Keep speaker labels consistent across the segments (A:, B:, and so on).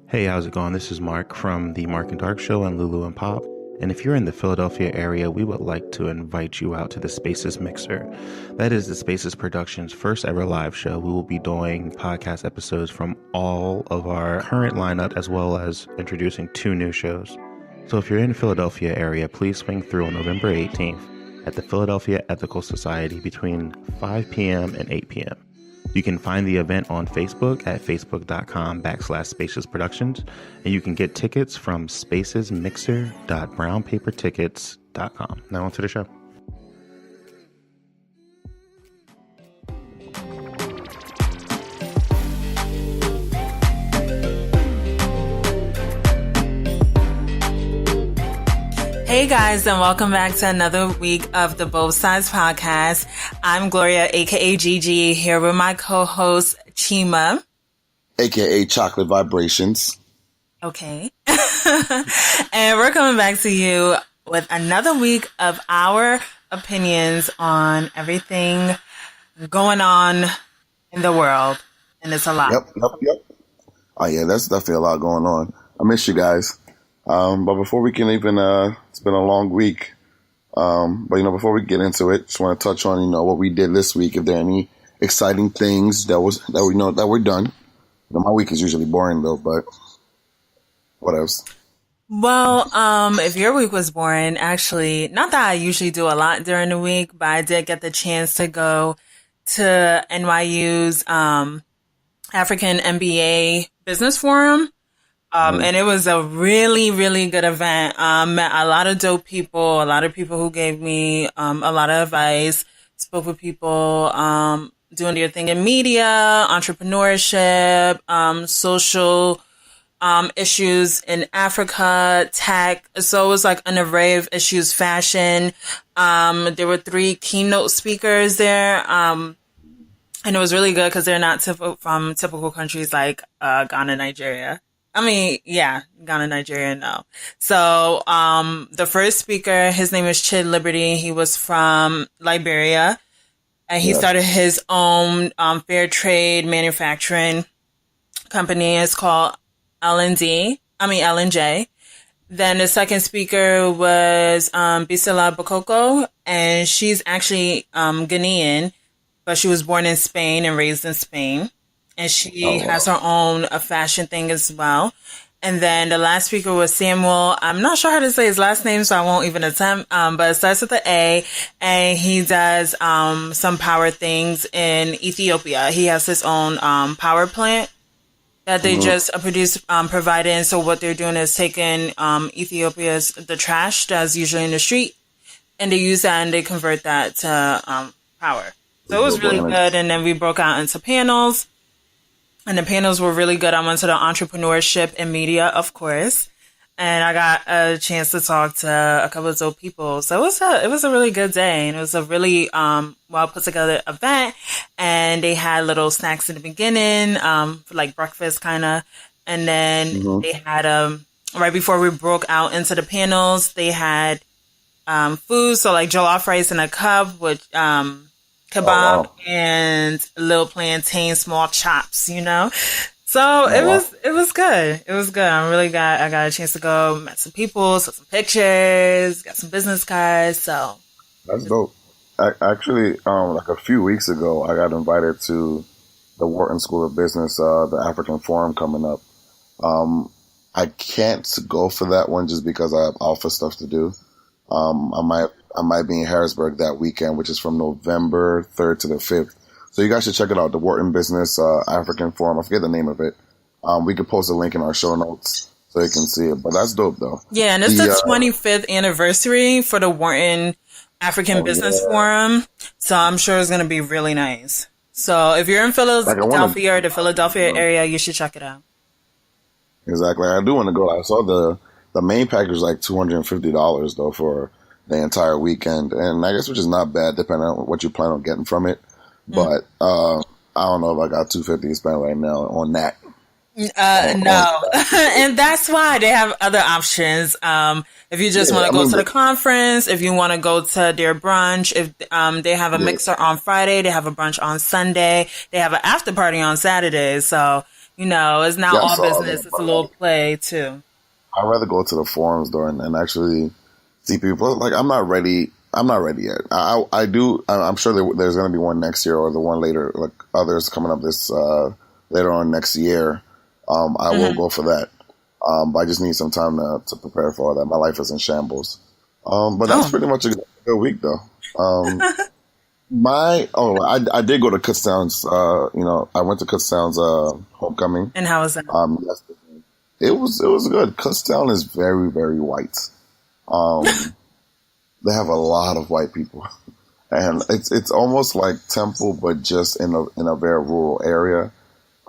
A: Hey, how's it going? This is Mark from the Mark and Dark Show and Lulu and Pop. And if you're in the Philadelphia area, we would like to invite you out to the Spaces Mixer. That is the Spaces Productions' first ever live show. We will be doing podcast episodes from all of our current lineup, as well as introducing 2 new shows. So if you're in the Philadelphia area, please swing through on November 18th at the Philadelphia Ethical Society between 5 p.m. and 8 p.m. You can find the event on Facebook at facebook.com/Spaces Productions, and you can get tickets from spacesmixer.brownpapertickets.com. Now on to the show.
B: Hey guys, and welcome back to another week of the Both Sides Podcast. I'm Gloria, aka Gigi, here with my co-host Chima,
C: aka Chocolate Vibrations.
B: Okay. And we're coming back to you with another week of our opinions on everything going on in the world. And it's a lot.
C: Yep. Oh yeah, that's definitely a lot going on. I miss you guys. But before we can even, it's been a long week. But before we get into it, just want to touch on, what we did this week. If there are any exciting things that we're done. My week is usually boring though, but what else?
B: Well, if your week was boring, actually, not that I usually do a lot during the week, but I did get the chance to go to NYU's, African MBA Business Forum. And it was a really, really good event. Met a lot of dope people, a lot of people who gave me a lot of advice, spoke with people doing their thing in media, entrepreneurship, social issues in Africa, tech. So it was like an array of issues, fashion. There were 3 keynote speakers there. And it was really good because they're not from typical countries like Ghana, Nigeria. Ghana, Nigeria, no. So, the first speaker, his name is Chid Liberty. He was from Liberia, and he started his own, fair trade manufacturing company. It's called L&J. Then the second speaker was, Bisela Bokoko, and she's actually, Ghanaian, but she was born in Spain and raised in Spain. And she has her own fashion thing as well. And then the last speaker was Samuel. I'm not sure how to say his last name, so I won't even attempt. But it starts with an A, and he does some power things in Ethiopia. He has his own power plant that they just provided. And so what they're doing is taking the trash that's usually in the street, and they use that and they convert that to power. So it was really good. And then we broke out into panels. And the panels were really good. I went to the entrepreneurship and media, of course. And I got a chance to talk to a couple of dope people. So it was a really good day. And it was a really well put together event. And they had little snacks in the beginning, for like breakfast kind of. And then they had, right before we broke out into the panels, they had food. So like jollof rice in a cup with kebab and little plantain, small chops, So it was good. It was good. I got a chance to go, met some people, took some pictures, got some business cards. So
C: that's dope. Actually, like a few weeks ago, I got invited to the Wharton School of Business, the African Forum coming up. I can't go for that one just because I have alpha stuff to do. I might be in Harrisburg that weekend, which is from November 3rd to the 5th. So you guys should check it out. The Wharton Business African Forum. I forget the name of it. We could post a link in our show notes so you can see it. But that's dope, though.
B: Yeah, and it's the 25th anniversary for the Wharton African Business Forum. So I'm sure it's going to be really nice. So if you're in Philadelphia or the Philadelphia area, you should check it out.
C: Exactly. I do want to go. I saw the main package was like $250, though, for the entire weekend, and I guess which is not bad depending on what you plan on getting from it. But I don't know if I got $250 to spend right now on that.
B: No, and that's why they have other options. If you just want to go to the conference, if you want to go to their brunch, if they have a mixer on Friday, they have a brunch on Sunday, they have an after party on Saturday. So It's not
C: Yeah, I
B: all
C: saw
B: business.
C: that,
B: It's a
C: but
B: little play too.
C: I'd rather go to the forums though and actually see people. Like I'm not ready. I'm not ready yet. I do. I'm sure there's going to be one next year or the one later. Like others coming up this later on next year. I will go for that. But I just need some time to prepare for all that. My life is in shambles. But that's pretty much a good week though. I did go to Kutztown's. I went to Kutztown's homecoming.
B: And how was that?
C: Yesterday. It was good. Kutztown is very, very white. They have a lot of white people, and it's almost like Temple, but just in a very rural area.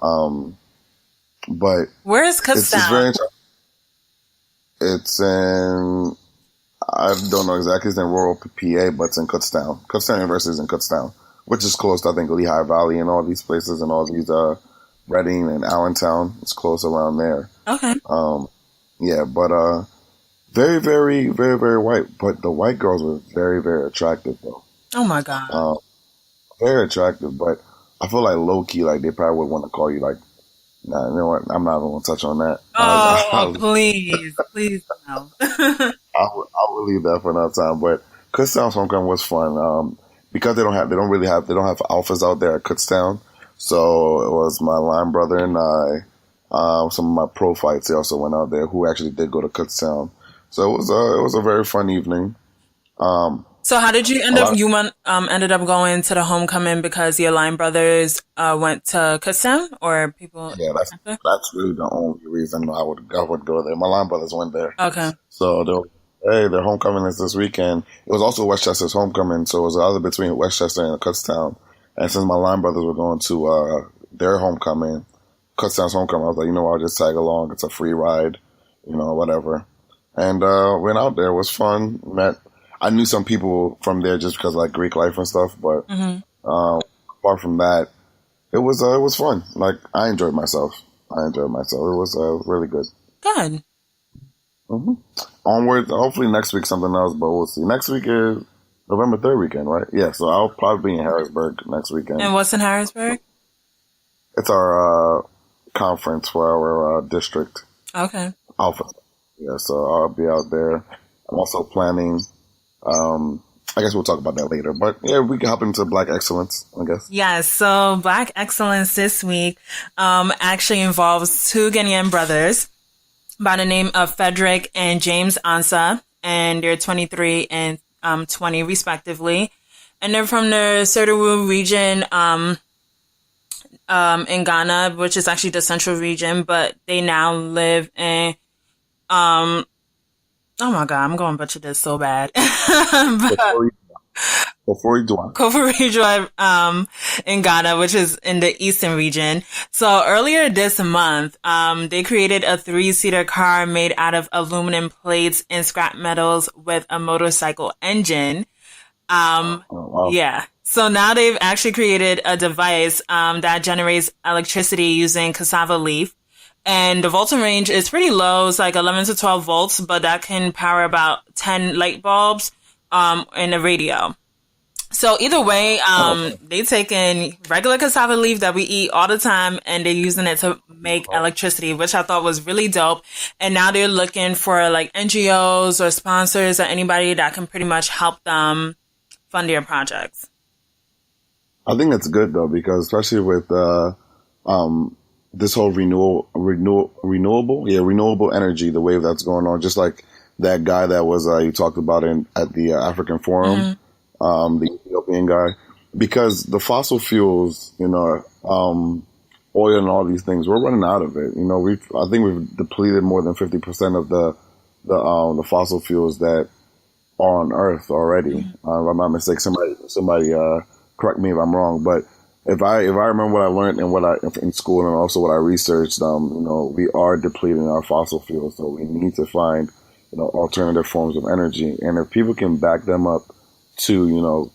C: But
B: where is
C: it's very
B: Kutztown?
C: interesting. It's in, I don't know exactly, it's in rural PA, but it's in Kutztown. Kutztown University is in Kutztown, which is close to, I think, Lehigh Valley and all these places and all these, Reading and Allentown. It's close around there.
B: Okay.
C: Yeah, but, very, very, very, very white. But the white girls were very, very attractive, though.
B: Oh my God.
C: Very attractive, but I feel like low key, like they probably would want to call you like, nah, you know what? I'm not even gonna touch on that.
B: Please no.
C: I would leave that for another time. But Kutztown's homecoming was fun because they don't have alphas out there at Kutztown. So it was my line brother and I. Some of my pro fights, they also went out there who actually did go to Kutztown. So it was a very fun evening.
B: So how did you end up? You ended up going to the homecoming because your line brothers went to Kutztown, or people?
C: Yeah, that's really the only reason I would go there. My line brothers went there.
B: Okay.
C: So their homecoming is this weekend. It was also Westchester's homecoming, so it was either between Westchester and Kutztown. And since my line brothers were going to their homecoming, Kutztown's homecoming, I was like, I'll just tag along. It's a free ride, whatever. And went out there. It was fun. I knew some people from there just because like Greek life and stuff, but apart from that, it was fun. Like I enjoyed myself. It was really good.
B: Good.
C: Mm-hmm. Onward. Hopefully next week something else, but we'll see. Next week is November 3rd weekend, right? Yeah. So I'll probably be in Harrisburg next weekend.
B: And what's in Harrisburg?
C: It's our conference for our district.
B: Okay.
C: Alpha. Yeah. So I'll be out there. I'm also planning. I guess we'll talk about that later. But yeah, we can hop into Black Excellence, I guess.
B: Yes. So Black Excellence this week actually involves two Ghanaian brothers by the name of Frederick and James Ansah, and they're 23 and 20 respectively. And they're from the Serdewu region in Ghana, which is actually the central region, but they now live in oh my God, I'm going to butcher this so bad.
C: Before you do it.
B: Kofori in Ghana, which is in the eastern region. So earlier this month, they created a 3-seater car made out of aluminum plates and scrap metals with a motorcycle engine.
C: Wow.
B: Yeah. So now they've actually created a device, that generates electricity using cassava leaf. And the voltage range is pretty low. It's like 11 to 12 volts, but that can power about 10 light bulbs, in a radio. So either way, they taking regular cassava leaf that we eat all the time and they're using it to make electricity, which I thought was really dope. And now they're looking for like NGOs or sponsors or anybody that can pretty much help them fund their projects.
C: I think that's good though, because especially with, this whole renewable energy, the wave that's going on, just like that guy that was you talked about at the African Forum, the Ethiopian guy, because the fossil fuels, oil and all these things, we're running out of it. I think we've depleted more than 50% of the fossil fuels that are on Earth already. If I'm not mistaken, somebody correct me if I'm wrong, but if I remember what I learned and in school and also what I researched, we are depleting our fossil fuels, so we need to find, alternative forms of energy. And if people can back them up to,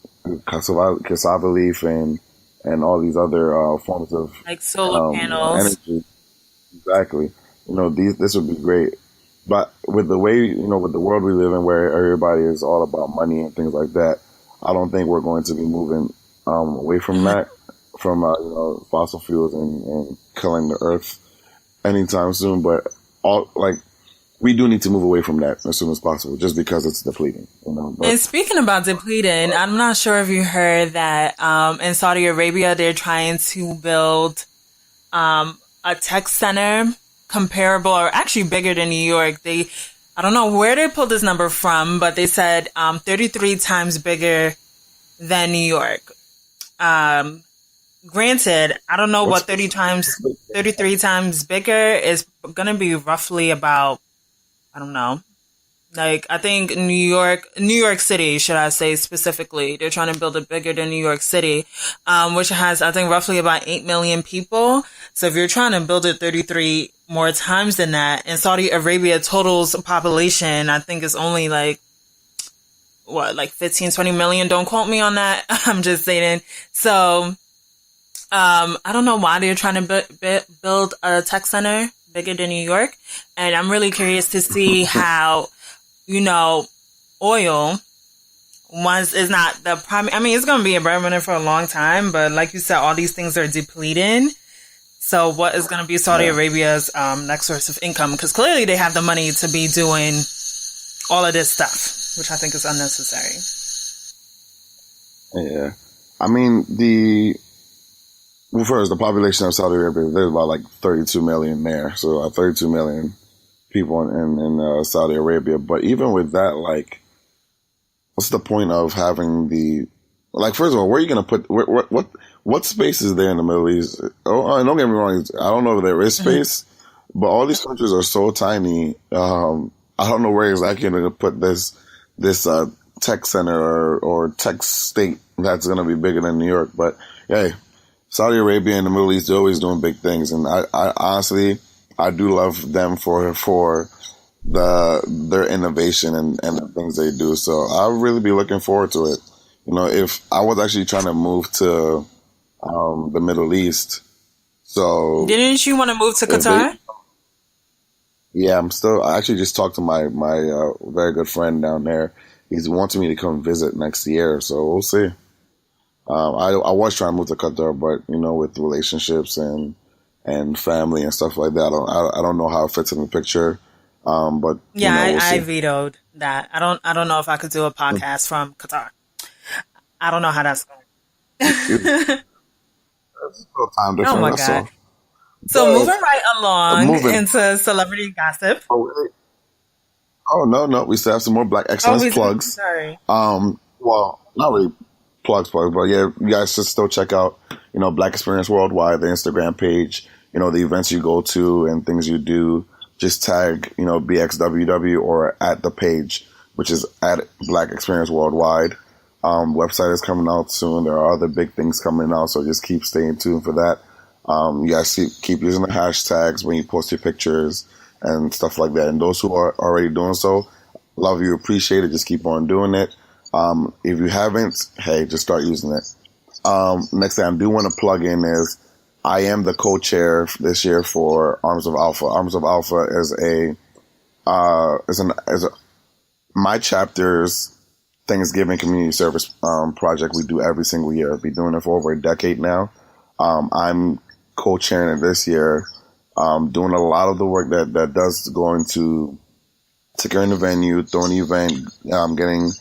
C: cassava leaf and all these other forms of
B: like solar panels,
C: energy, exactly. This would be great. But with the way, with the world we live in, where everybody is all about money and things like that, I don't think we're going to be moving away from that. From fossil fuels and killing the earth anytime soon. But we do need to move away from that as soon as possible, just because it's depleting.
B: And speaking about depleting, I'm not sure if you heard that in Saudi Arabia they're trying to build a tech center comparable or actually bigger than New York. I don't know where they pulled this number from, but they said 33 times bigger than New York. Granted, I don't know what 33 times bigger is going to be roughly about, I don't know. Like, I think New York City, should I say specifically, they're trying to build it bigger than New York City, which has, I think, roughly about 8 million people. So if you're trying to build it 33 more times than that, and Saudi Arabia total's population, I think is only like 15, 20 million. Don't quote me on that. I'm just saying. So, I don't know why they're trying to build a tech center bigger than New York. And I'm really curious to see how, oil is not the primary. I mean, it's going to be a breadwinner for a long time, but like you said, all these things are depleting. So what is going to be Saudi Arabia's next source of income? Because clearly they have the money to be doing all of this stuff, which I think is unnecessary.
C: Yeah. I mean, first, the population of Saudi Arabia, there's about 32 million there. So 32 million people in Saudi Arabia. But even with that, what's the point of having first of all, where are you going to put, what space is there in the Middle East? Oh, and don't get me wrong, I don't know if there is space, but all these countries are so tiny. I don't know where exactly you're going to put this tech center or tech state that's going to be bigger than New York. But hey, Saudi Arabia and the Middle East, they're always doing big things. And I honestly, I do love them for their innovation and the things they do. So I'll really be looking forward to it. If I was actually trying to move to the Middle East, so
B: didn't you want to move to Qatar?
C: Yeah, I actually just talked to my very good friend down there. He's wanting me to come visit next year, so we'll see. I was trying to move to Qatar, but with relationships and family and stuff like that, I don't know how it fits in the picture. But
B: yeah,
C: we'll
B: I vetoed that. I don't know if I could do a podcast from Qatar. I don't know how that's going.
C: That's a little time difference.
B: Oh my God. So moving right along into celebrity gossip.
C: Oh no, we still have some more Black Excellence plugs.
B: Sorry.
C: Well, not really plugs, but yeah, you guys should still check out, Black Experience Worldwide, the Instagram page, the events you go to and things you do. Just tag, BXWW or at the page, which is at Black Experience Worldwide. Website is coming out soon. There are other big things coming out, so just keep staying tuned for that. You guys keep using the hashtags when you post your pictures and stuff like that. And those who are already doing so, love you, appreciate it. Just keep on doing it. If you haven't, hey, just start using it. Next thing I do want to plug in is I am the co-chair this year for Arms of Alpha. Arms of Alpha is my chapter's Thanksgiving community service project we do every single year. I've been doing it for over a decade now. I'm co-chairing it this year, doing a lot of the work that does go into securing the venue, throwing the event, getting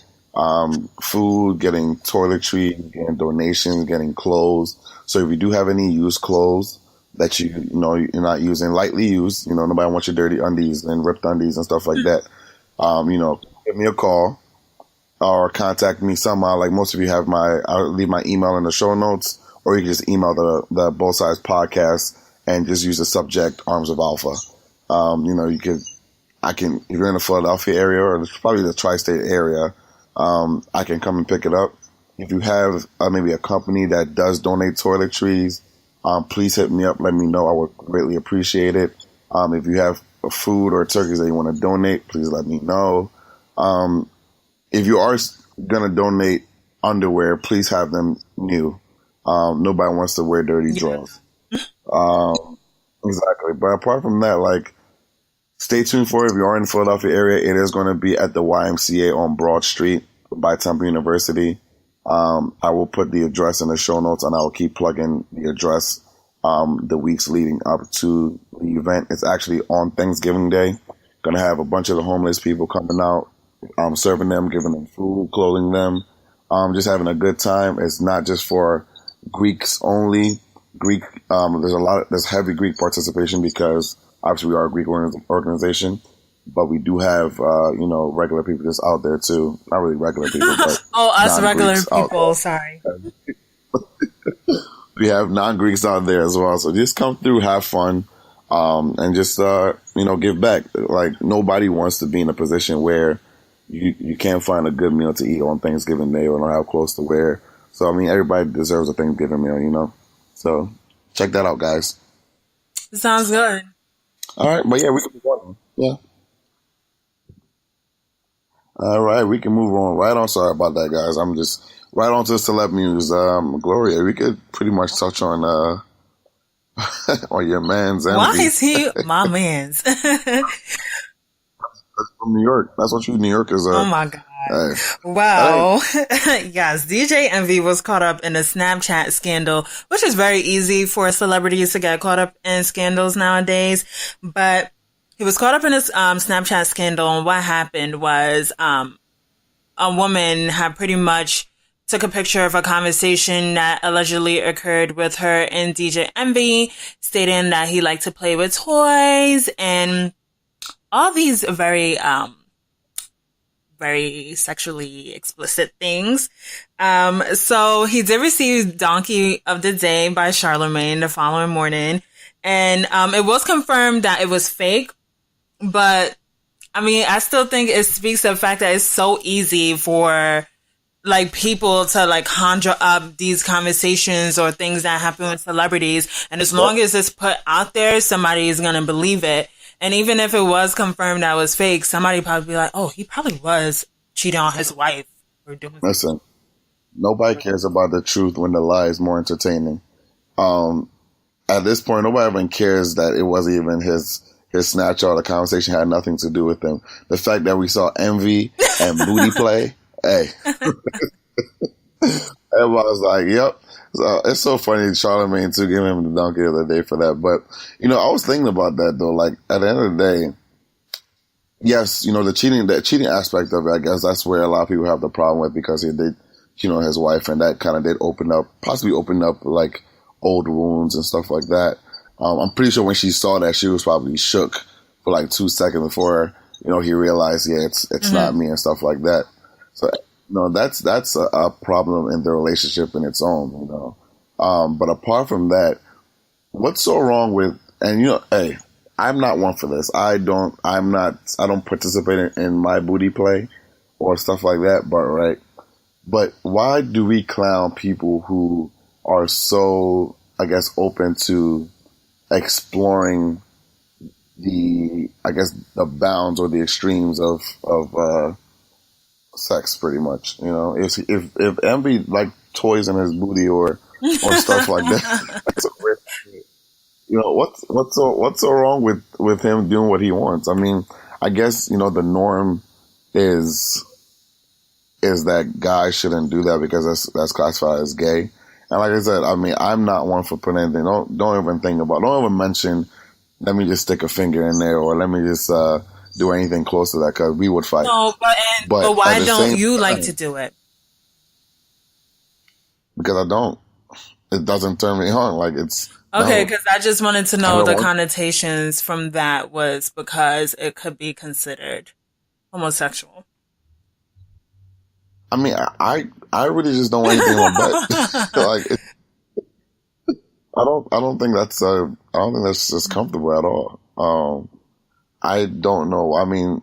C: food, getting toiletry, getting donations, getting clothes. So if you do have any used clothes that you're not using, lightly used, nobody wants your dirty undies and ripped undies and stuff like that, give me a call or contact me somehow. Like most of you have I'll leave my email in the show notes, or you can just email the Both Sides Podcast and just use the subject Arms of Alpha. If you're in the Philadelphia area or probably the tri-state area, I can come and pick it up. If you have maybe a company that does donate toiletries, please hit me up. Let me know. I would greatly appreciate it. If you have food or turkeys that you want to donate, please let me know. If you are going to donate underwear, please have them new. Nobody wants to wear dirty drawers. Exactly. But apart from that, stay tuned for it. If you are in the Philadelphia area, it is going to be at the YMCA on Broad Street by Temple University. I will put the address in the show notes, and I will keep plugging the address the weeks leading up to the event. It's actually on Thanksgiving Day. Gonna have a bunch of the homeless people coming out, serving them, giving them food, clothing them, just having a good time. It's not just for Greeks only. There's heavy Greek participation because obviously we are a Greek organization, but we do have, regular people just out there too. Not really regular people, but
B: us regular people. Sorry.
C: We have non-Greeks out there as well. So just come through, have fun, and just, give back. Like, nobody wants to be in a position where you can't find a good meal to eat on Thanksgiving Day or don't have clothes to wear. So, I mean, everybody deserves a Thanksgiving meal, So, check that out, guys.
B: Sounds good.
C: All right. But, yeah, we can move on. Yeah. All right. We can move on right on. Sorry about that, guys. I'm just right on to celeb news. Gloria, we could pretty much touch on on your man's envy.
B: Why is he my man's?
C: That's from New York. That's what you New Yorkers are.
B: Oh my God. Hey. Wow. Hey. Yes, DJ Envy was caught up in a Snapchat scandal, which is very easy for celebrities to get caught up in scandals nowadays. But he was caught up in a Snapchat scandal, and what happened was a woman had pretty much took a picture of a conversation that allegedly occurred with her and DJ Envy, stating that he liked to play with toys and all these very sexually explicit things. So he did receive Donkey of the Day by Charlemagne the following morning. And it was confirmed that it was fake. But, I mean, I still think it speaks to the fact that it's so easy for, like, people to, like, conjure up these conversations or things that happen with celebrities. And as long as it's put out there, somebody is going to believe it. And even if it was confirmed that it was fake, somebody probably be like, oh, he probably was cheating on his wife. Or doing
C: Listen, nobody cares about the truth when the lie is more entertaining. At this point, nobody even cares that it wasn't even his snapshot. The conversation had nothing to do with him. The fact that we saw envy and booty play, hey. Everybody was like, yep. So it's so funny, Charlemagne, too, giving him the donkey of the day for that. But, I was thinking about that, though. Like, at the end of the day, yes, the cheating aspect of it, I guess that's where a lot of people have the problem with, because he did, his wife, and that kind of did possibly open up, like, old wounds and stuff like that. I'm pretty sure when she saw that, she was probably shook for like 2 seconds before, he realized, yeah, it's not me and stuff like that. So, that's a problem in the relationship in its own, But apart from that, what's so wrong with, and hey, I'm not one for this. I don't participate in my booty play or stuff like that, but why do we clown people who are so, I guess, open to exploring the bounds or the extremes of sex, pretty much. If Envy like toys in his booty or stuff like that, that's a weird thing. What's so wrong with him doing what he wants? I mean, I guess the norm is that guys shouldn't do that because that's classified as gay. And like I said, I mean, I'm not one for putting anything. Don't even mention, let me just stick a finger in there, or let me just do anything close to that, because we would fight.
B: No, but why don't you like to do it?
C: Because I don't. It doesn't turn me on. Like, it's
B: okay. Because I just wanted to know the connotations from that was because it could be considered homosexual.
C: I mean, I really just don't want anything on that. Like, I don't think that's just comfortable at all. I don't know. I mean,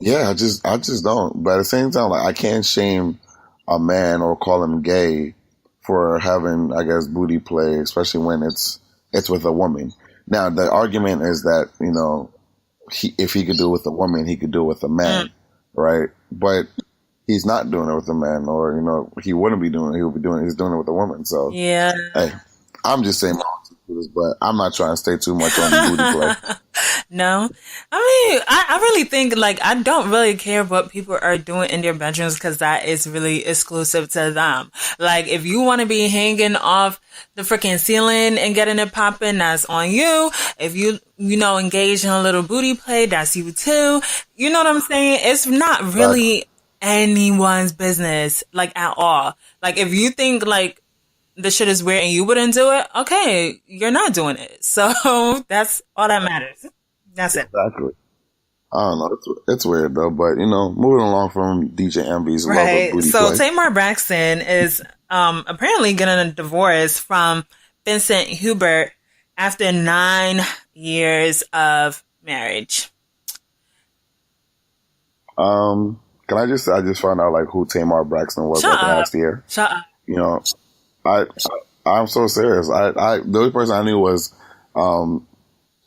C: yeah, I just don't. But at the same time, like, I can't shame a man or call him gay for having, I guess, booty play, especially when it's with a woman. Now, the argument is that, if he could do it with a woman, he could do it with a man, right? But he's not doing it with a man, or, he wouldn't be doing it. He's doing it with a woman. So,
B: yeah.
C: Hey, I'm just saying my own, but I'm not trying to stay too much on the booty play.
B: No, I mean, I really think like I don't really care what people are doing in their bedrooms because that is really exclusive to them. Like, if you want to be hanging off the freaking ceiling and getting it popping, that's on you. If you engage in a little booty play, that's you too. You know what I'm saying? It's not really anyone's business, like, at all. Like, if you think like the shit is weird and you wouldn't do it, okay, you're not doing it. So that's all that matters. That's it.
C: Exactly. I don't know. It's weird though, but moving along from DJ Envy's love of booty
B: So
C: play.
B: Tamar Braxton is apparently getting a divorce from Vincent Hubert after 9 years of marriage.
C: Can I just found out like who Tamar Braxton was like last year.
B: Shut up.
C: I'm so serious. The only person I knew was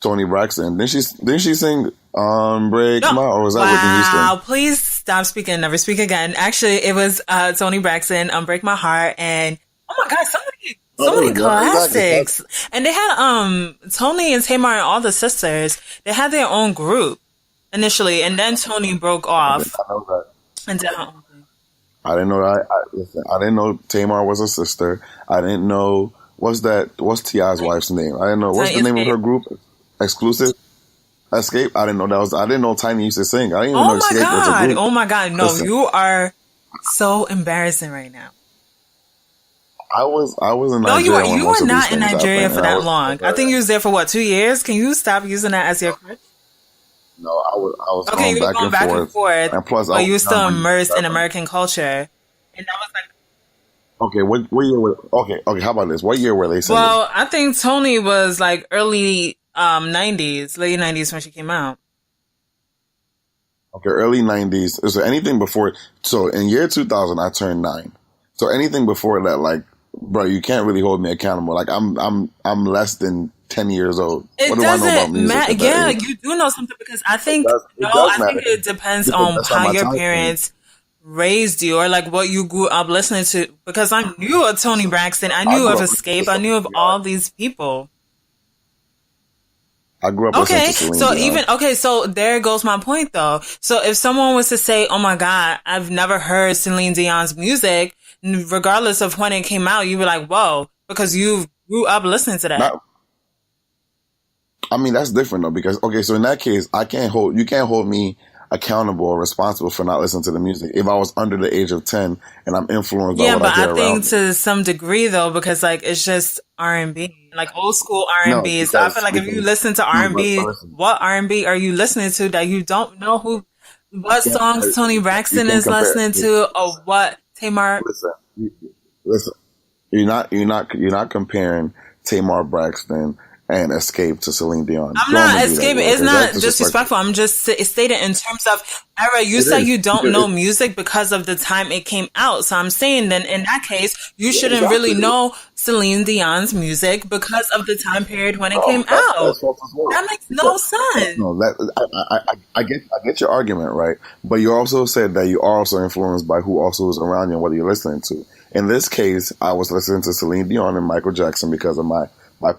C: Tony Braxton. Didn't she sing Break My, or was that Whitney Houston?
B: Wow, please stop speaking, never speak again. Actually, it was Tony Braxton, Break My Heart, and oh my god, so many classics. Exactly. And they had Tony and Tamar and all the sisters, they had their own group initially, and then Tony broke off.
C: I know that.
B: And did her own thing.
C: I didn't know that. I didn't know Tamar was a sister. I didn't know what's T.I.'s wife's name. I didn't know what's the name of her group. Exclusive? Escape? I didn't know that was. I didn't know Tiny used to sing. I didn't even know Escape was a group.
B: Oh my god! No, listen, you are so embarrassing right now.
C: I was in Nigeria.
B: No, you are. You were not in Nigeria for that long. I think you was there for what, 2 years? Can you stop using that as your crutch?
C: No, I was
B: okay. You were going back and forth,
C: and plus,
B: you were still immersed in American culture, and that was like.
C: Okay, what year were? Okay. How about this? What year were they singing?
B: Well, I think Tony was like early 90s, late 90s when she came out.
C: Okay, early 90s. So anything before? So in year 2000, I turned 9. So anything before that, like, bro, you can't really hold me accountable. Like I'm less than 10 years old.
B: It doesn't matter. Yeah, you do know something because I think I think it depends on how your parents raised you or like what you grew up listening to. Because I knew of Tony Braxton, I knew of Escape, I knew of all these people.
C: I grew up listening to Celine Dion.
B: So there goes my point though. So if someone was to say, "Oh my God, I've never heard Celine Dion's music," regardless of when it came out, you were like, "Whoa," because you grew up listening to that.
C: I mean, that's different though, because so in that case, you can't hold me accountable or responsible for not listening to the music if I was under the age of 10 and I'm influenced by what I hear around me. Yeah, but I think
B: to some degree though, because like it's just R&B, like old school R&B. No, so I feel like if you listen to R&B, what R&B are you listening to that you don't know what songs Tony Braxton is listening to or what Tamar?
C: Listen, you're not comparing Tamar Braxton and Escape to Celine Dion.
B: I'm not escaping. It's not disrespectful. I'm just stating in terms of era. You said you don't know music because of the time it came out. So I'm saying then in that case, you shouldn't really know Celine Dion's music because of the time period when it came out. That makes no sense.
C: No, I get your argument, right? But you also said that you are also influenced by who also is around you and what you're listening to. In this case, I was listening to Celine Dion and Michael Jackson because of my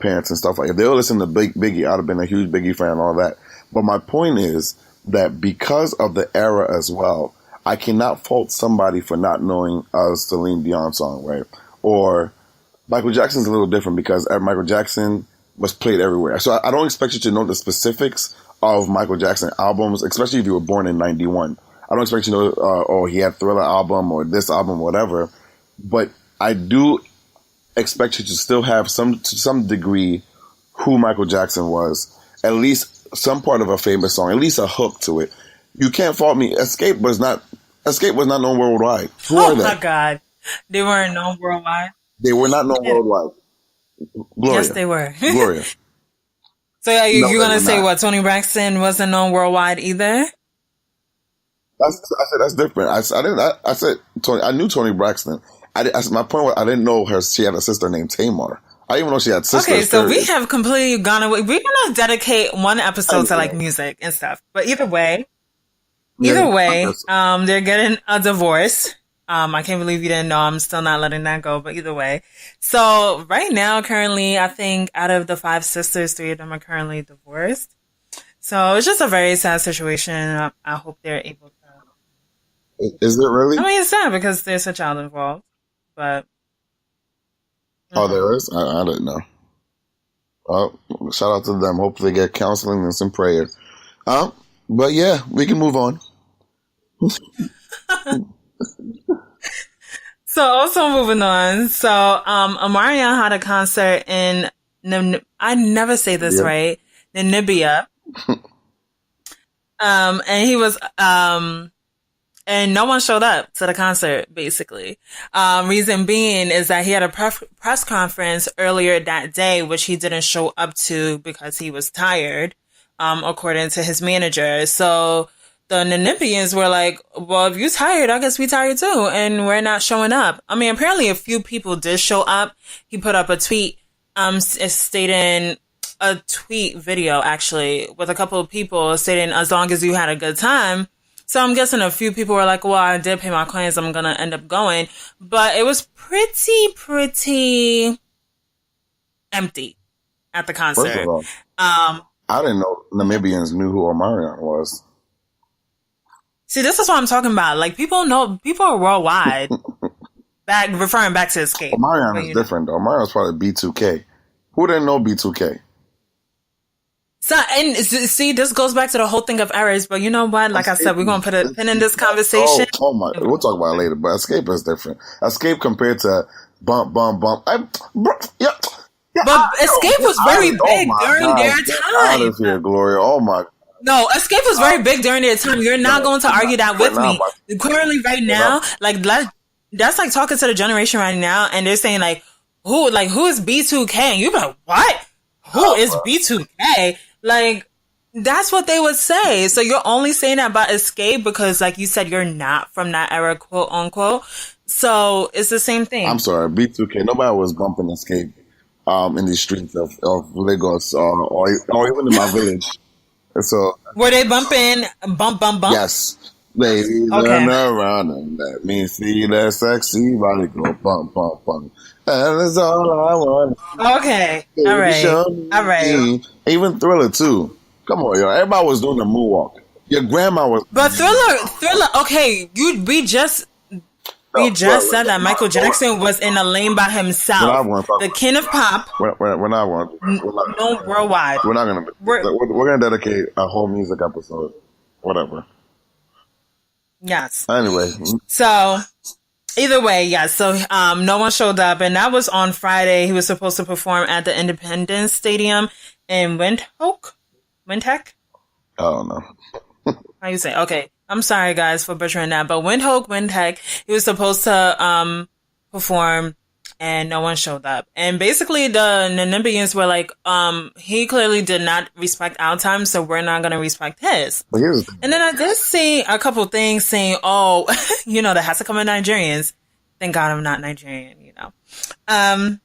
C: parents and stuff like that. If they were listening to Biggie, I'd have been a huge Biggie fan and all that. But my point is that because of the era as well, I cannot fault somebody for not knowing a Celine Dion song, right? Or Michael Jackson's a little different because Michael Jackson was played everywhere. So I don't expect you to know the specifics of Michael Jackson albums, especially if you were born in 91. I don't expect you to know, he had Thriller album or this album, whatever. But I do expect you to still have to some degree who Michael Jackson was, at least some part of a famous song, at least a hook to it. You can't fault me. Escape was not known worldwide. Who are they?
B: Oh my God, they weren't known worldwide.
C: They were not known worldwide. Gloria.
B: Yes, they were.
C: Gloria.
B: So you're gonna say what? Tony Braxton wasn't known worldwide either?
C: I said that's different. I said Tony. I knew Tony Braxton. My point was I didn't know she had a sister named Tamar. I didn't even know she had sisters.
B: Okay, so we have completely gone away. We're gonna dedicate one episode to like music and stuff. But either way, they're getting a divorce. I can't believe you didn't know. I'm still not letting that go. But either way, so right now, currently, I think out of the 5 sisters, 3 of them are currently divorced. So it's just a very sad situation. I hope they're able to.
C: Is it really?
B: I mean, it's sad because there's a child involved, but.
C: Oh, there is? I didn't know. Well, shout out to them. Hopefully they get counseling and some prayer. But yeah, we can move on.
B: So also moving on. So Omarion had a concert in I never say this right. Namibia. And he was and no one showed up to the concert, basically. Reason being is that he had a press conference earlier that day, which he didn't show up to because he was tired, according to his manager. So the Namibians were like, well, if you're tired, I guess we tired too. And we're not showing up. I mean, apparently a few people did show up. He put up a tweet, stating a tweet video, actually, with a couple of people stating, as long as you had a good time. So I'm guessing a few people were like, well, I did pay my coins. I'm going to end up going. But it was pretty empty at the concert.
C: First of all, I didn't know Namibians knew who Omarion was.
B: See, this is what I'm talking about. Like, people are worldwide. Referring back to Escape.
C: Omarion is different, though. Omarion's probably B2K. Who didn't know B2K?
B: So, and see, this goes back to the whole thing of errors, but you know what? Like I said, we're going to put a pin in this conversation.
C: Oh my, we'll talk about it later, but Escape is different. Escape compared to Bump. But
B: Escape was very big during their time.
C: Out of here, Gloria. Oh my.
B: No, Escape was very big during their time. You're not going to argue that with me. Currently, right now, like, that's like talking to the generation right now, and they're saying like, who is B2K? And you're like, what? Who is B2K? Like, that's what they would say. So you're only saying that about Escape because, like you said, you're not from that era, quote unquote. So it's the same thing.
C: I'm sorry, B2K. Nobody was bumping Escape in the streets of Lagos or even in my village. So
B: were they bumping bump?
C: Yes. Ladies run around and let me see that sexy body go bump. And that's all I want.
B: Okay. All right.
C: Even Thriller too. Come on, yo. Everybody was doing the moonwalk. Your grandma was.
B: But Thriller. Okay, we just said that Michael Jackson was in a lane by himself. The king of pop.
C: We're not
B: worldwide.
C: We're not gonna. We're gonna dedicate a whole music episode. Whatever.
B: Yes.
C: Anyway.
B: So. Either way, yes. So, no one showed up, and that was on Friday. He was supposed to perform at the Independence Stadium in Windhoek. I
C: don't know.
B: How you say? Okay. I'm sorry, guys, for butchering that, but Windhoek. He was supposed to, perform, and no one showed up. And basically, the Namibians were like, he clearly did not respect our time, so we're not going to respect his. And then I did see a couple things saying, oh, there has to come in Nigerians. Thank God I'm not Nigerian, And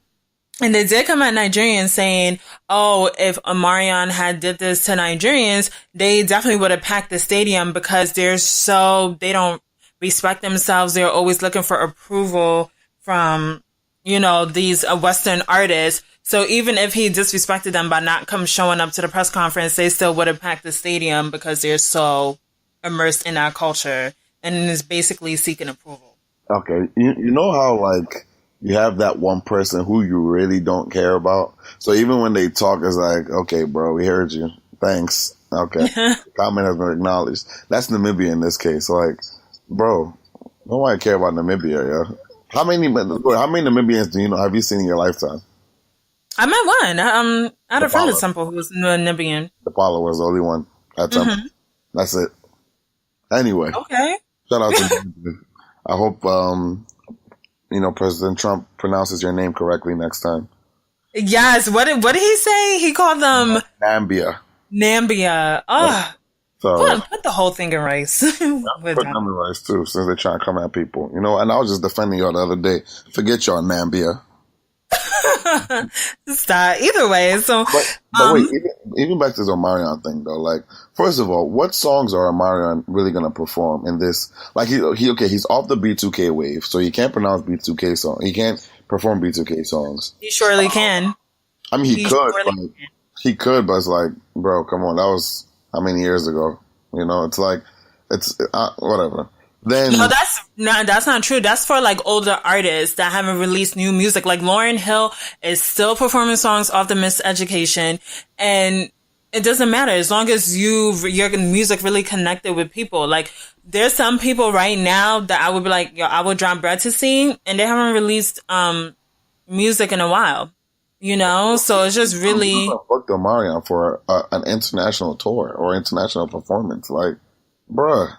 B: they did come at Nigerians saying, oh, if Omarion had did this to Nigerians, they definitely would have packed the stadium because they don't respect themselves. They're always looking for approval from these Western artists. So even if he disrespected them by not showing up to the press conference, they still would have packed the stadium because they're so immersed in our culture and is basically seeking approval.
C: Okay. You know how, like, you have that one person who you really don't care about? So even when they talk, it's like, okay, bro, we heard you. Thanks. Okay. Comment has been acknowledged. That's Namibia in this case. Like, bro, nobody care about Namibia, yeah? How many Namibians do you know have you seen in your lifetime?
B: I met one. I had a friend at Temple who was Namibian.
C: The Paula was the only one at Temple. Mm-hmm. That's it. Anyway.
B: Okay.
C: Shout out to Namibia. I hope, President Trump pronounces your name correctly next time.
B: Yes. What did he say? He called them Nambia. Oh. So, put the whole thing in rice.
C: Put them in rice too, since they're trying to come at people. And I was just defending y'all the other day. Forget y'all, Nambia.
B: Stop. Either way, so.
C: But wait, even back to this Omarion thing though. Like, first of all, what songs are Omarion really gonna perform in this? Like, he's off the B2K wave, so he can't pronounce B2K songs. He can't perform B2K songs.
B: He surely can.
C: I mean, he could, but it's like, bro, come on, that was how many years ago? You know, it's like, it's whatever. Then
B: No, that's not true. That's for like older artists that haven't released new music. Like Lauryn Hill is still performing songs off the Miseducation, and it doesn't matter as long as your music really connected with people. Like there's some people right now that I would be like, yo, I would drop bread to see, and they haven't released music in a while. You know, so it's just really
C: booked Omarion for an international tour or international performance. Like, bruh,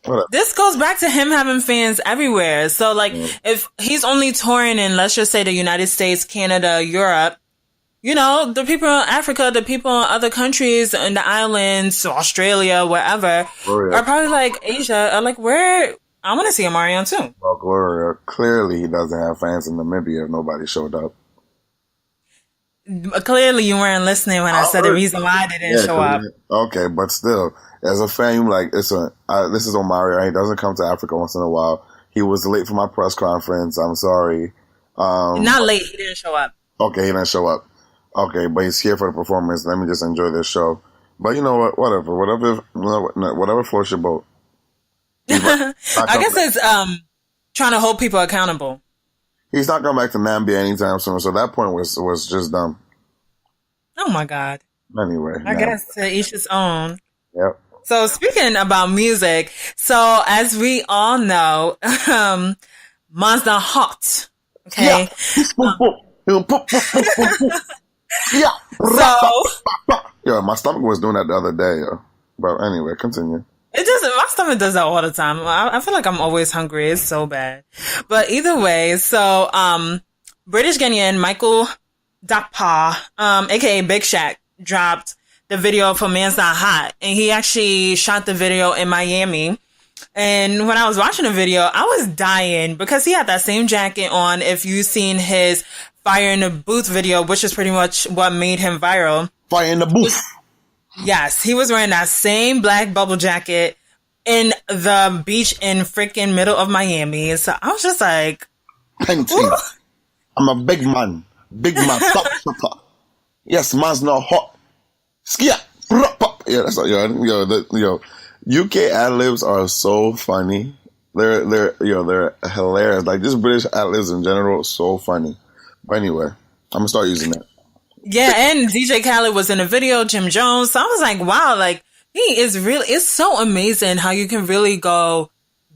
C: whatever.
B: This goes back to him having fans everywhere. So, like, if he's only touring in, let's just say, the United States, Canada, Europe, you know, the people in Africa, the people in other countries, in the islands, Australia, wherever, are probably like Asia, are like, where? I want to see Omarion too.
C: Well, Gloria, clearly he doesn't have fans in Namibia if nobody showed up.
B: Clearly, you weren't listening when I said the reason why I didn't show up.
C: Okay, but still, as a fan, you're like, this is Omarion. He doesn't come to Africa once in a while. He was late for my press conference. I'm sorry.
B: Not late. He didn't show up.
C: Okay, he didn't show up. Okay, but he's here for the performance. Let me just enjoy this show. But you know what? Whatever floats your boat.
B: I guess it's trying to hold people accountable.
C: He's not going back to Namibia anytime soon, so that point was just dumb.
B: Oh my God.
C: Anyway.
B: I guess to each his own.
C: Yep.
B: So speaking about music, so as we all know, Mazda Hot. Okay.
C: Yeah.
B: So
C: Yeah, my stomach was doing that the other day, yo. But anyway, continue.
B: it doesn't. My stomach does that all the time. I feel like I'm always hungry. It's so bad. But either way, so British Guinean Michael Dakpa, aka Big Shaq, dropped the video for Man's Not Hot, and he actually shot the video in Miami. And when I was watching the video, I was dying because he had that same jacket on. If you've seen his Fire in the Booth video, which is pretty much what made him viral.
C: Fire in the booth.
B: Yes, he was wearing that same black bubble jacket in the beach in freaking middle of Miami. So I was just like,
C: Painting. I'm a big man. Big man. Top shopper. Yes, man's not hot. Skia. Yeah, that's yo. UK ad-libs are so funny. They're hilarious. Like, just British ad-libs in general, so funny. But anyway, I'm gonna start using that.
B: yeah, and DJ Khaled was in the video, Jim Jones. So I was like, wow, like, he is really, it's so amazing how you can really go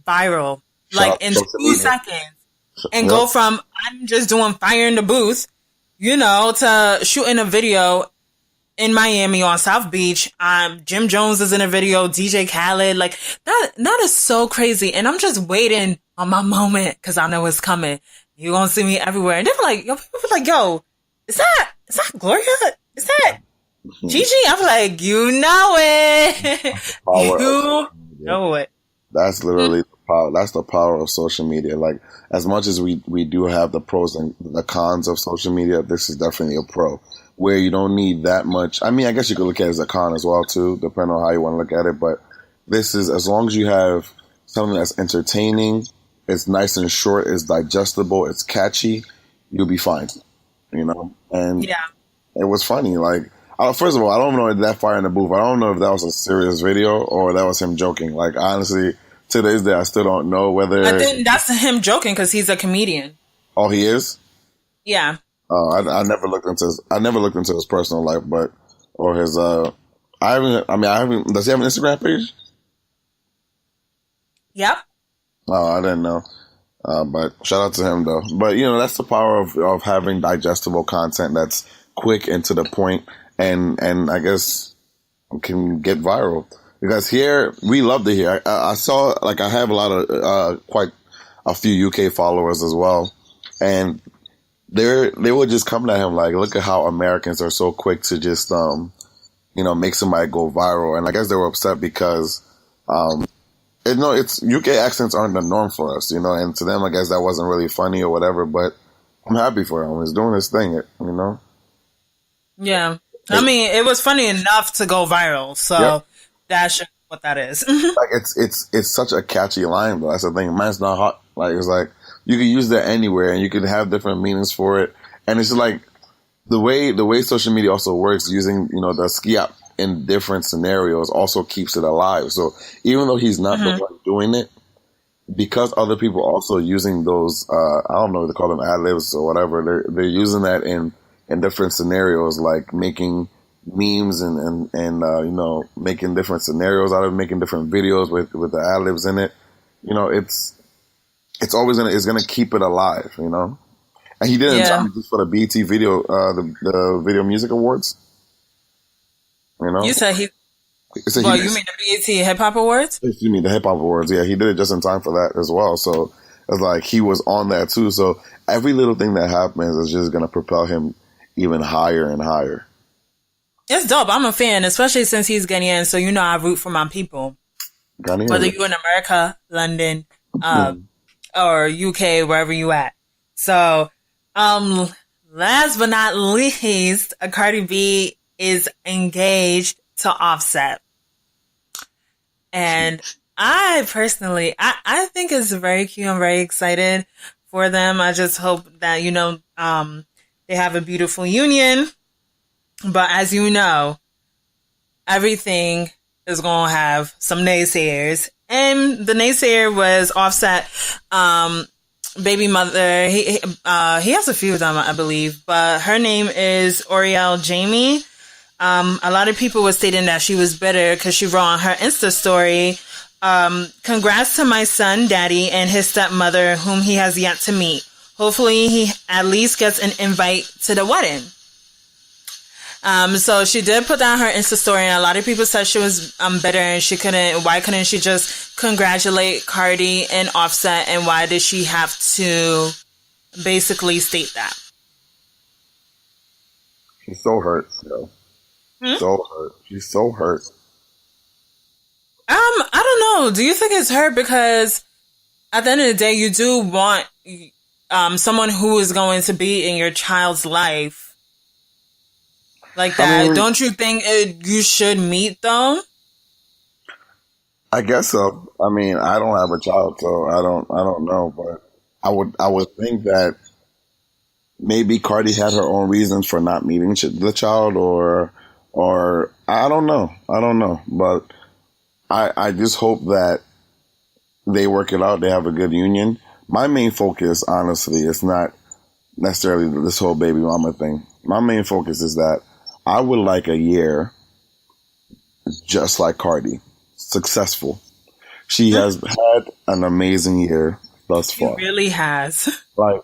B: viral, like in 2 seconds, and go from, I'm just doing Fire in the Booth, you know, to shooting a video in Miami on South Beach. Jim Jones is in a video, DJ Khaled, like, that is so crazy. And I'm just waiting on my moment because I know it's coming. You're going to see me everywhere. And they're like, people like, yo, is that Gloria? Is that Gigi? I'm like, you know it. You know it.
C: That's literally the power. That's the power of social media. Like, as much as we do have the pros and the cons of social media, this is definitely a pro where you don't need that much. I mean, I guess you could look at it as a con as well too, depending on how you want to look at it. But this is, as long as you have something that's entertaining, it's nice and short, it's digestible, it's catchy, you'll be fine. You know? And
B: Yeah.
C: it was funny. Like, first of all, I don't know if that Fire in the Booth, I don't know if that was a serious video or that was him joking. Like, honestly, to this day, I still don't know whether.
B: I think that's him joking because he's a comedian.
C: Oh, he is?
B: Yeah.
C: I never looked into his personal life, or his, I haven't, does he have an Instagram page?
B: Yep.
C: Oh, I didn't know. But shout out to him though. But you know, that's the power of having digestible content that's quick and to the point, and I guess can get viral. Because here we love to hear. I saw, like, I have a lot of quite a few UK followers as well, and they would just come to him like, look at how Americans are so quick to just make somebody go viral, and I guess they were upset because it's UK accents aren't the norm for us, and to them, I guess that wasn't really funny or whatever, but I'm happy for him. He's doing his thing,
B: Yeah. I mean, it was funny enough to go viral, so
C: Yep.
B: that's what that is.
C: Like, it's such a catchy line, though. That's the thing. Mine's not hot. Like, it's like, you can use that anywhere, and you can have different meanings for it. And it's like, the way social media also works, using, the ski up, in different scenarios also keeps it alive. So even though he's not the one doing it, because other people also using those, I don't know what they call them, ad-libs or whatever, they're using that in different scenarios, like making memes and you know, making different scenarios out of it, making different videos with the ad-libs in it. You know, it's always gonna keep it alive, you know? And he did it in time just for the BET video, the Video Music Awards. You know?
B: You said well, you mean the BET Hip Hop Awards?
C: You mean the Hip Hop Awards? Yeah, he did it just in time for that as well. So it's like he was on that too. So every little thing that happens is just going to propel him even higher and higher.
B: It's dope. I'm a fan, especially since he's Ghanaian. So, you know, I root for my people.
C: Ghanaian.
B: Whether you're in America, London, or UK, wherever you at. So, last but not least, Cardi B is engaged to Offset. And I personally, I think it's very cute. I'm very excited for them. I just hope that, you know, they have a beautiful union. But as you know, everything is going to have some naysayers. And the naysayer was Offset, baby mother. He has a few of them, I believe. But her name is Oriel Jamie. A lot of people were stating that she was bitter because she wrote on her Insta story, congrats to my son, daddy, and his stepmother, whom he has yet to meet. Hopefully he at least gets an invite to the wedding. So she did put down her Insta story, and a lot of people said she was bitter and why couldn't she just congratulate Cardi and Offset, and why did she have to basically state that?
C: She's so hurt, yo. So hurt. She's so hurt.
B: I don't know. Do you think it's her? Because at the end of the day, you do want someone who is going to be in your child's life like that. I mean, don't you think you should meet them?
C: I guess so. I mean, I don't have a child, so I don't know, but I would think that maybe Cardi had her own reasons for not meeting the child, or I don't know, but I just hope that they work it out. They have a good union. My main focus, honestly, is not necessarily this whole baby mama thing. My main focus is that I would like a year just like Cardi, successful. She has had an amazing year thus far.
B: She really has.
C: Like,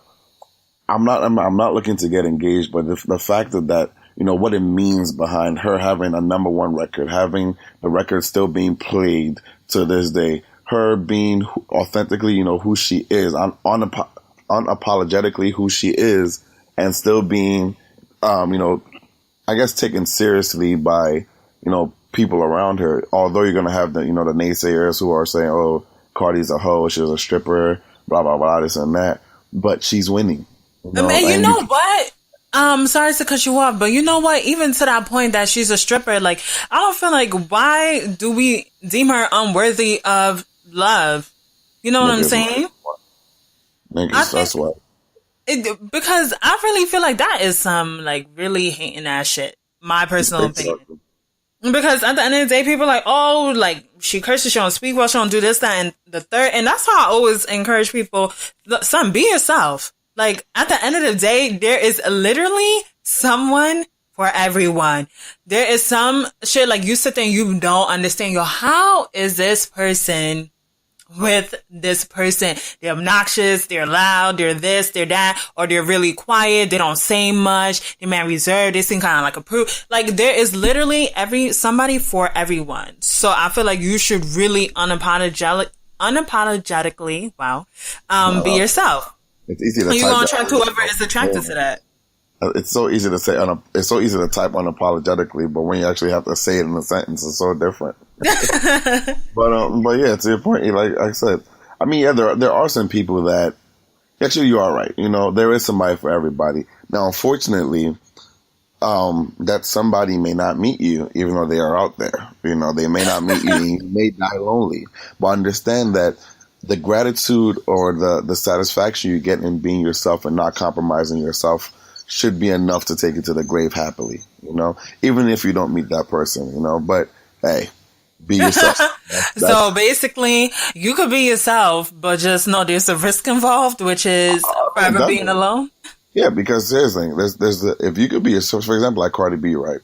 C: I'm not looking to get engaged, but the fact that you know, what it means behind her having a #1 record, having the record still being played to this day, her being authentically, you know, who she is, unapologetically who she is, and still being, you know, I guess taken seriously by, you know, people around her. Although you're going to have the, you know, the naysayers who are saying, oh, Cardi's a hoe, she's a stripper, blah, blah, blah, this and that. But she's winning. You know?
B: And you know what? Sorry to cut you off, but you know what? Even to that point that she's a stripper, like, I don't feel like, why do we deem her unworthy of love? You know what I'm saying?
C: That's why.
B: Because I really feel like that is some, like, really hating ass shit. My personal opinion. Because at the end of the day, people are like, oh, like, she curses, she don't speak well, she don't do this, that, and the third. And that's how I always encourage people, son, be yourself. Like, at the end of the day, there is literally someone for everyone. There is some shit, like, you sit there and you don't understand, yo, how is this person with this person? They're obnoxious, they're loud, they're this, they're that, or they're really quiet, they don't say much, they may reserved, they seem kind of like a prude. Like, there is literally somebody for everyone. So I feel like you should really unapologetically, be yourself.
C: It's easy to
B: you gonna attract whoever is attracted to that.
C: It's so easy to say, it's so easy to type unapologetically, but when you actually have to say it in a sentence, it's so different. But yeah, to your point, like I said, I mean, yeah, there are some people that actually you are right. You know, there is somebody for everybody. Now, unfortunately, that somebody may not meet you, even though they are out there. You know, they may not meet you. And you may die lonely, but understand that the gratitude or the satisfaction you get in being yourself and not compromising yourself should be enough to take you to the grave happily, you know, even if you don't meet that person, you know, but hey, be yourself.
B: So basically, you could be yourself, but just know there's a risk involved, which is forever being alone.
C: Yeah, because here's the thing. If you could be yourself, for example, like Cardi B, right?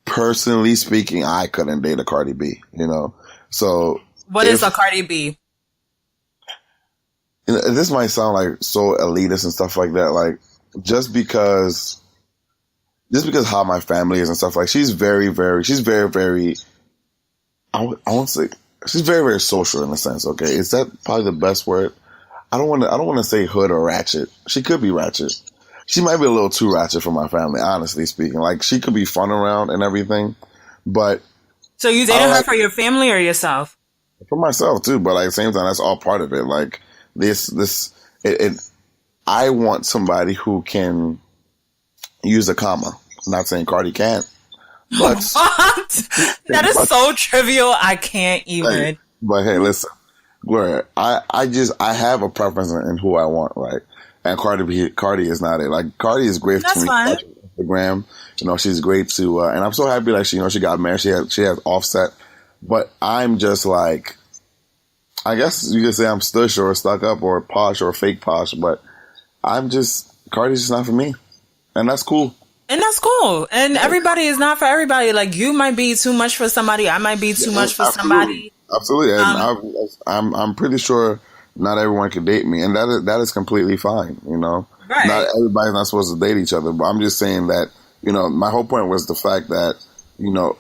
C: Personally speaking, I couldn't date a Cardi B, you know? So.
B: What is a Cardi B?
C: You know, this might sound like so elitist and stuff like that. Like, just because how my family is and stuff, like, she's very, very, I won't say, she's very, very social in a sense. Okay. Is that probably the best word? I don't want to say hood or ratchet. She could be ratchet. She might be a little too ratchet for my family, honestly speaking. Like, she could be fun around and everything, but.
B: So you dated her for your family or yourself?
C: For myself too, but at the same time, that's all part of it. Like, I want somebody who can use a comma. I'm not saying Cardi can't. But
B: what? That is so trivial. I can't even.
C: But hey, listen, Gloria, I have a preference in who I want, right? And Cardi is not it. Like, Cardi is great to me on Instagram. You know, she's great to, and I'm so happy that she got married. She has Offset, but I'm just like, I guess you could say I'm stush or stuck up or posh or fake posh, but Cardi's just not for me, and that's cool.
B: And that's cool. And everybody is not for everybody. Like, you might be too much for somebody. I might be too much for somebody.
C: Absolutely. And I'm pretty sure not everyone can date me. And that is completely fine. You know,
B: right.
C: Not everybody's not supposed to date each other, but I'm just saying that, you know, my whole point was the fact that, you know,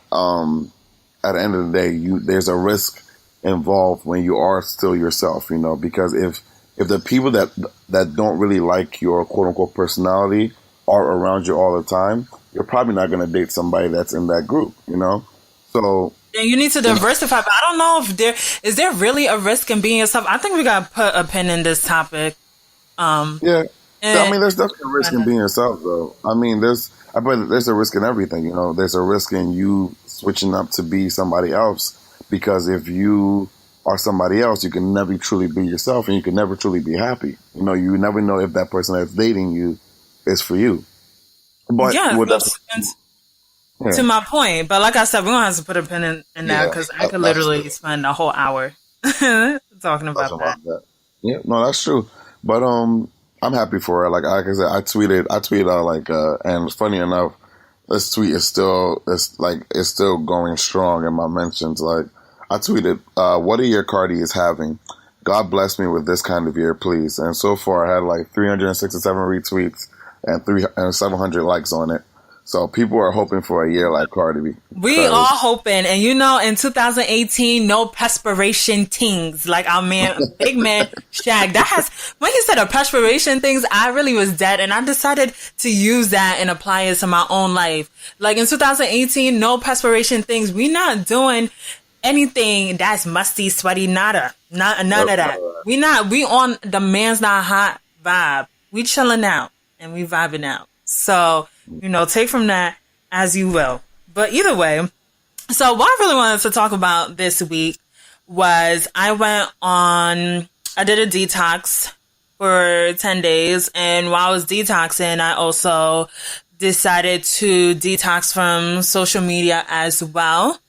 C: at the end of the day, there's a risk involved when you are still yourself, you know, because if the people that don't really like your quote unquote personality are around you all the time, you're probably not going to date somebody that's in that group, you know? So.
B: And you need to diversify, but I don't know if is there really a risk in being yourself? I think we got to put a pin in this topic.
C: Yeah. I mean, there's definitely a risk in being yourself, though. I mean, there's a risk in everything, you know? There's a risk in you switching up to be somebody else, because if you are somebody else, you can never truly be yourself, and you can never truly be happy. You know, you never know if that person that's dating you is for you. But
B: yeah, to my point. But like I said, we're going to have to put a pin in that, because I could literally spend a whole hour talking about that.
C: Yeah, no, that's true. But I'm happy for her. Like I said, I tweeted out like, and funny enough, this tweet is still going strong in my mentions. Like, I tweeted, what a year Cardi is having. God bless me with this kind of year, please. And so far I had like 367 retweets and 700 likes on it. So people are hoping for a year like Cardi B.
B: We all hoping. And you know, in 2018, no perspiration things. Like our man, big man, Shaq. When he said a perspiration things, I really was dead. And I decided to use that and apply it to my own life. Like in 2018, no perspiration things. We not doing anything that's musty, sweaty, none of that. We on the man's not hot vibe. We chilling out and we vibing out. So, you know, take from that as you will. But either way, so what I really wanted to talk about this week was I did a detox for 10 days. And while I was detoxing, I also decided to detox from social media as well.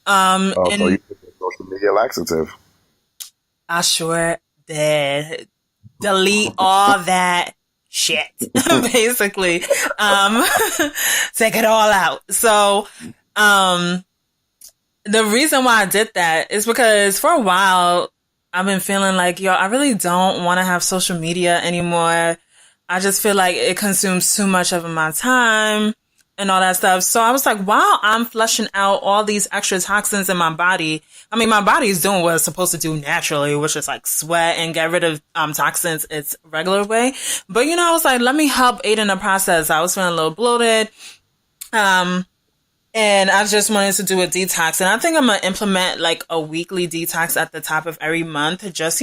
C: So you took the social media laxative.
B: I sure did. Delete all that shit, basically. Take it all out. So, the reason why I did that is because for a while I've been feeling like, I really don't want to have social media anymore. I just feel like it consumes too much of my time and all that stuff. So I was like, while I'm flushing out all these extra toxins in my body, I mean, my body is doing what it's supposed to do naturally, which is like sweat and get rid of toxins its regular way. But, I was like, let me help aid in the process. I was feeling a little bloated. And I just wanted to do a detox. And I think I'm going to implement like a weekly detox at the top of every month. Just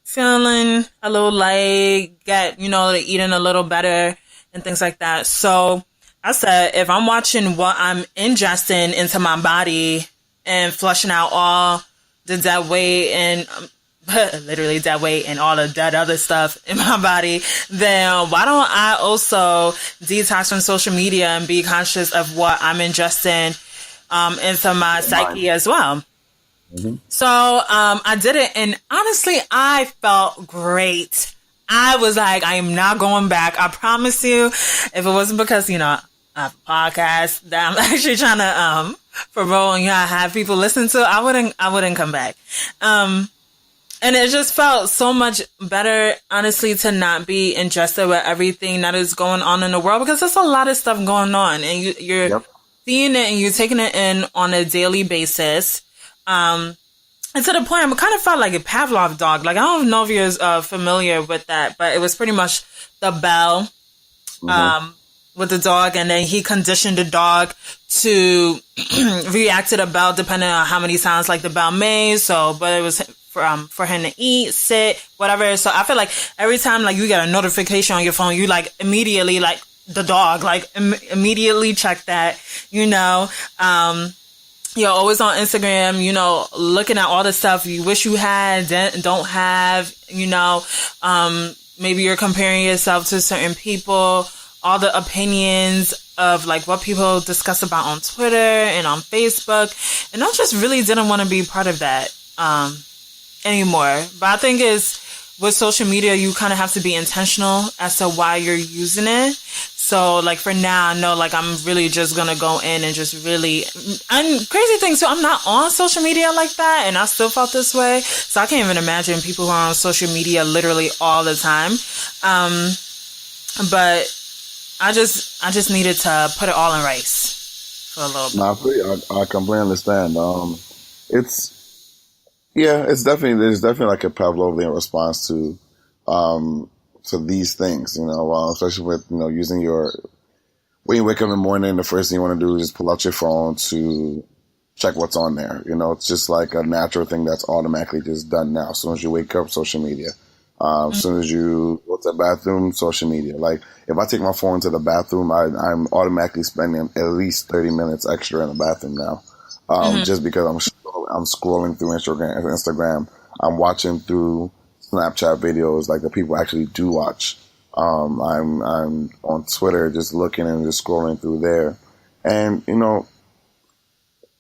B: feeling a little light, eating a little better and things like that. So I said, if I'm watching what I'm ingesting into my body and flushing out all the dead weight and literally dead weight and all of that other stuff in my body, then why don't I also detox from social media and be conscious of what I'm ingesting into my psyche as well?
C: Mm-hmm.
B: So I did it, and honestly, I felt great. I was like, I am not going back. I promise you. If it wasn't because, you know, I have a podcast that I'm actually trying to promote and have people listen to, I wouldn't come back. And it just felt so much better, honestly, to not be ingested with everything that is going on in the world, because there's a lot of stuff going on, and you're seeing it and you're taking it in on a daily basis. And to the point, I kind of felt like a Pavlov dog. Like, I don't know if you're familiar with that, but it was pretty much the bell with the dog, and then he conditioned the dog to react to the bell depending on how many sounds like the bell made. So, but it was for him to eat, sit, whatever. So I feel like every time like you get a notification on your phone, you like immediately like the dog, like immediately check that, you know. You're always on Instagram, you know, looking at all the stuff you wish you had, don't have, you know. Maybe you're comparing yourself to certain people, all the opinions of like what people discuss about on Twitter and on Facebook. And I just really didn't want to be part of that anymore. But I think with social media, you kind of have to be intentional as to why you're using it. So, like, for now, I know, like, I'm really just going to go in and just really... And crazy thing, too, I'm not on social media like that, and I still felt this way. So I can't even imagine people who are on social media literally all the time. But I just needed to put it all in rice for a little bit.
C: I completely understand. There's definitely like a Pavlovian response to these things, you know, especially with, you know, when you wake up in the morning, the first thing you want to do is just pull out your phone to check what's on there. You know, it's just like a natural thing that's automatically just done now. As soon as you wake up, social media. As soon as you go to the bathroom, social media. Like, if I take my phone to the bathroom, I'm automatically spending at least 30 minutes extra in the bathroom now. Just because I'm scrolling through Instagram. I'm watching through Snapchat videos like the people actually do watch. I'm on Twitter just looking and just scrolling through there. And, you know,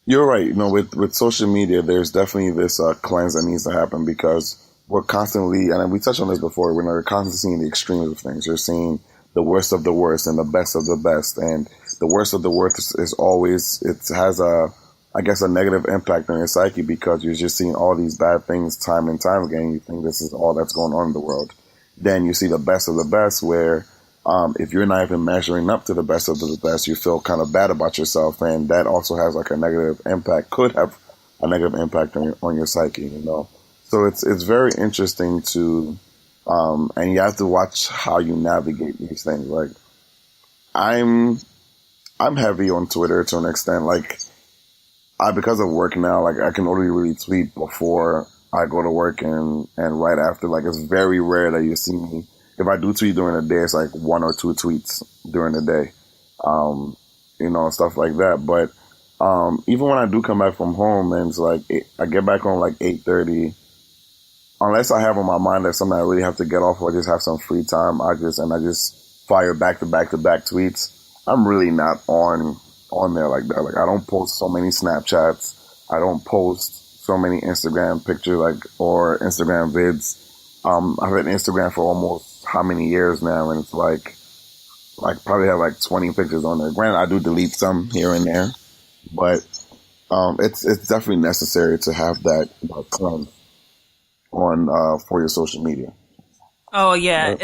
C: you're right. You know, with social media, there's definitely this cleanse that needs to happen, because we're constantly, and we touched on this before, we're constantly seeing the extremes of things. You're seeing the worst of the worst and the best of the best. And the worst of the worst is always, it has a negative impact on your psyche, because you're just seeing all these bad things time and time again. You think this is all that's going on in the world. Then you see the best of the best, where if you're not even measuring up to the best of the best, you feel kind of bad about yourself. And that also has like a negative impact, could have a negative impact on your psyche, you know. So it's very interesting to, and you have to watch how you navigate these things. Like, I'm heavy on Twitter to an extent. Like, because of work now, like, I can only really tweet before I go to work and right after. Like, it's very rare that you see me. If I do tweet during the day, it's like 1 or 2 tweets during the day, you know, stuff like that. But even when I do come back from home, and it's like I get back home like 8:30, unless I have on my mind that something I really have to get off or just have some free time, I just fire back to back tweets. I'm really not on there like that. Like, I don't post so many Snapchats. I don't post so many Instagram pictures, or Instagram vids. I've had Instagram for almost how many years now, and it's like probably have like 20 pictures on there. Granted, I do delete some here and there, but it's definitely necessary to have that cleanse on for your social media.
B: Oh yeah,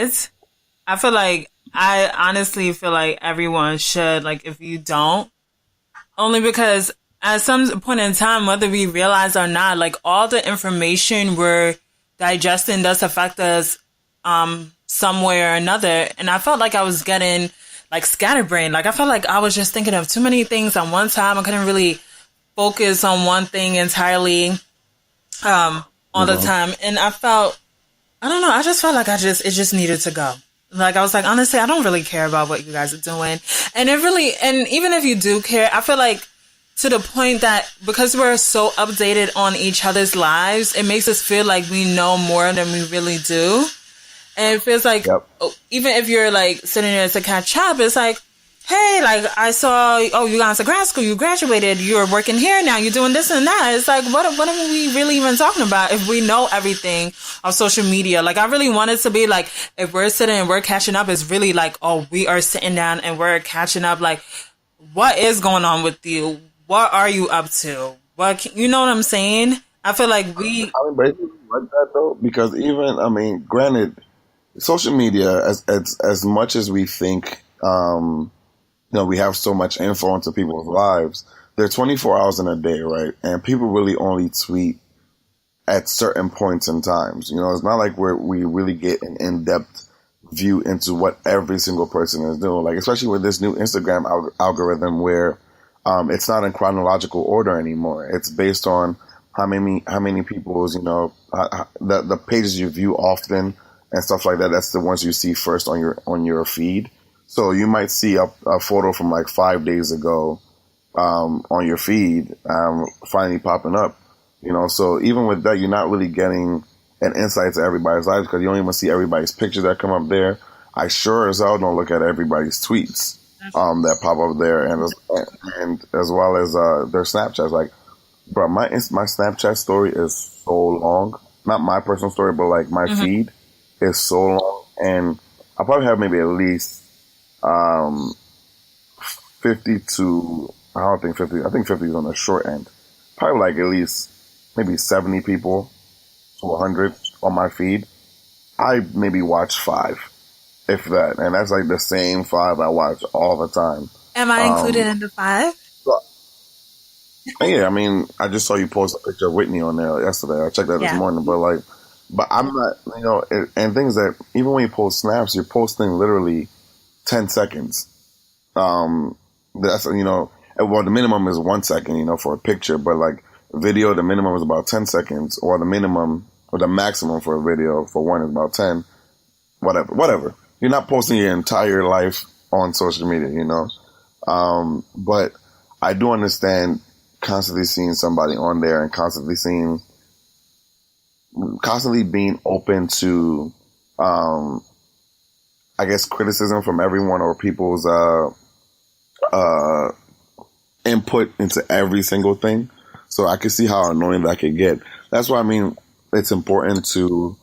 B: I honestly feel like everyone should, like, if you don't, only because at some point in time, whether we realize or not, like, all the information we're digesting does affect us some way or another. And I felt like I was getting like scatterbrained. Like, I felt like I was just thinking of too many things at one time. I couldn't really focus on one thing entirely all the time. And I don't know, I just felt like it just needed to go. Like, I was like, honestly, I don't really care about what you guys are doing. And even if you do care, I feel like to the point that because we're so updated on each other's lives, it makes us feel like we know more than we really do. And it feels like, even if you're like sitting there to catch up, it's like, hey, like I saw, oh, you got into grad school, you graduated, you're working here now, you're doing this and that. It's like, what are we really even talking about if we know everything on social media? Like, I really want it to be like, if we're sitting and we're catching up, it's really like, oh, we are sitting down and we're catching up. Like, what is going on with you? What are you up to? You know what I'm saying? I feel like basically
C: like that though, because granted, social media, as much as we think, we have so much influence in people's lives. They're 24 hours in a day, right? And people really only tweet at certain points in times. It's not like we really get an in-depth view into what every single person is doing. Like, especially with this new Instagram algorithm where it's not in chronological order anymore. It's based on how many people's, the pages you view often and stuff like that. That's the ones you see first on your feed. So you might see a photo from like 5 days ago on your feed finally popping up. So even with that, you're not really getting an insight to everybody's lives because you don't even see everybody's pictures that come up there. I sure as hell don't look at everybody's tweets that pop up there, and as well as their Snapchats. Like, bro, my Snapchat story is so long. Not my personal story, but like my feed is so long, and I probably have maybe at least 50 to, I don't think 50, I think 50 is on the short end. Probably like at least maybe 70 people to 100 on my feed. I maybe watch 5, if that. And that's like the same 5 I watch all the time.
B: Am I included in the 5?
C: Yeah, I just saw you post a picture of Whitney on there yesterday. I checked that this morning, but I'm not, and things that, even when you post snaps, you're posting literally 10 seconds. That's, well, the minimum is 1 second, for a picture, but like video, the minimum is about 10 seconds, or the maximum for a video for one is about 10, whatever. You're not posting your entire life on social media, but I do understand constantly seeing somebody on there and constantly being open to, I guess, criticism from everyone or people's input into every single thing. So I can see how annoying that could get. That's why it's important to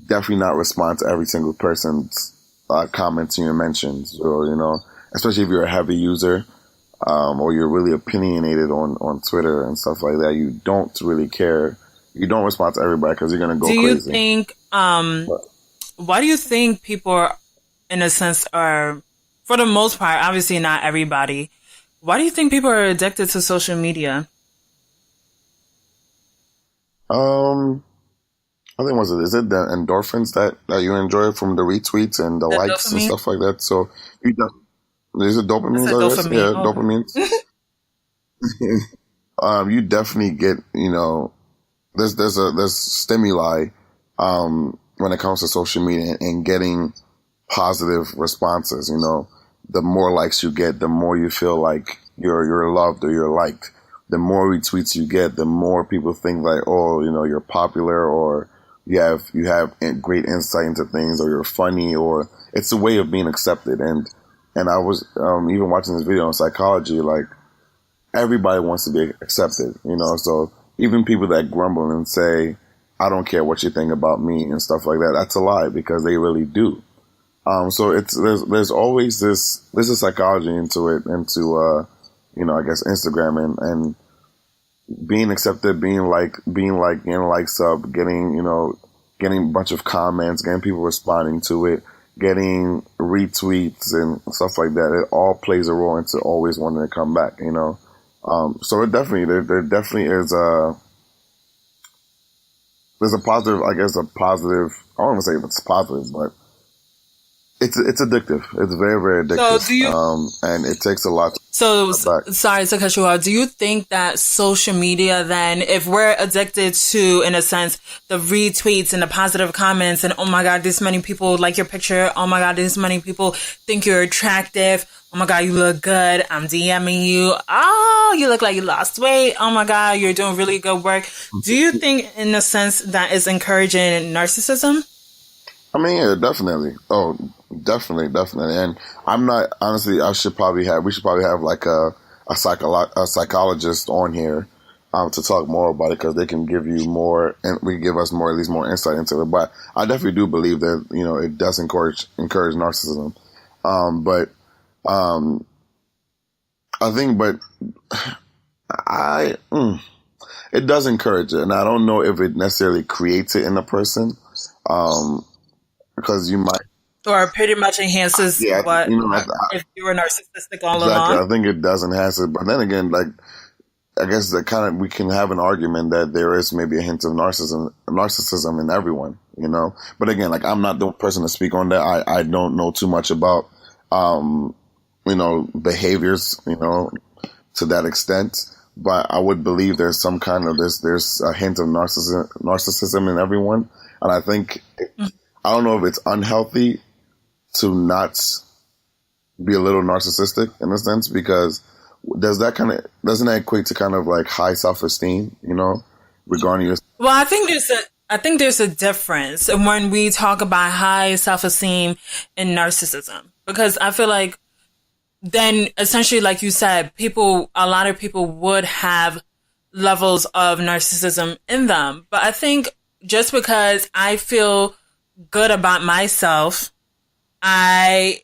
C: definitely not respond to every single person's comments and your mentions, or especially if you're a heavy user or you're really opinionated on Twitter and stuff like that. You don't really care. You don't respond to everybody because you're gonna go crazy.
B: Do you think? Why do you think people are, in a sense, are, for the most part, obviously not everybody, why do you think people are addicted to social media?
C: I think is it the endorphins that you enjoy from the retweets and the likes dopamine and stuff like that? So is it dopamine?
B: Dopamine.
C: Yeah, dopamine. You definitely get, there's stimuli when it comes to social media and getting positive responses. The more likes you get, the more you feel like you're loved or you're liked. The more retweets you get, the more people think like, oh, you're popular, or you have great insight into things, or you're funny, or it's a way of being accepted. And I was even watching this video on psychology, like everybody wants to be accepted, so even people that grumble and say, I don't care what you think about me and stuff like that, that's a lie, because they really do. So there's always there's a psychology into I guess Instagram and being accepted, being getting likes up, getting a bunch of comments, getting people responding to it, getting retweets and stuff like that. It all plays a role into always wanting to come back, So there definitely is there's a positive, I guess I don't want to say it's positive, but It's addictive. It's very, very
B: So
C: addictive.
B: do you?
C: And it takes a lot.
B: Sorry to cut you off. Do you think that social media then, if we're addicted to, in a sense, the retweets and the positive comments and, oh my God, this many people like your picture. Oh my God, this many people think you're attractive. Oh my God, you look good. I'm DMing you. Oh, you look like you lost weight. Oh my God, you're doing really good work. Do you think, in a sense, that is encouraging narcissism?
C: I mean, yeah, definitely. Oh, definitely. And I'm not, honestly, we should probably have like a psychologist on here, to talk more about it, because they can give you more, and we give us more, at least more insight into it. But I definitely do believe that, it does encourage narcissism. I think, it does encourage it. And I don't know if it necessarily creates it in a person. Because you might,
B: or pretty much enhances what if you were narcissistic all along.
C: I think it does enhance it, but then again, like, I guess that we can have an argument that there is maybe a hint of narcissism in everyone, But again, like, I'm not the person to speak on that. I don't know too much about behaviors, to that extent. But I would believe there's some kind of there's a hint of narcissism in everyone, and I think. I don't know if it's unhealthy to not be a little narcissistic in a sense, because doesn't that equate to kind of like high self-esteem, regarding your.
B: Well, I think there's a difference when we talk about high self-esteem and narcissism, because I feel like then essentially, like you said, a lot of people would have levels of narcissism in them. But I think just because I feel good about myself, I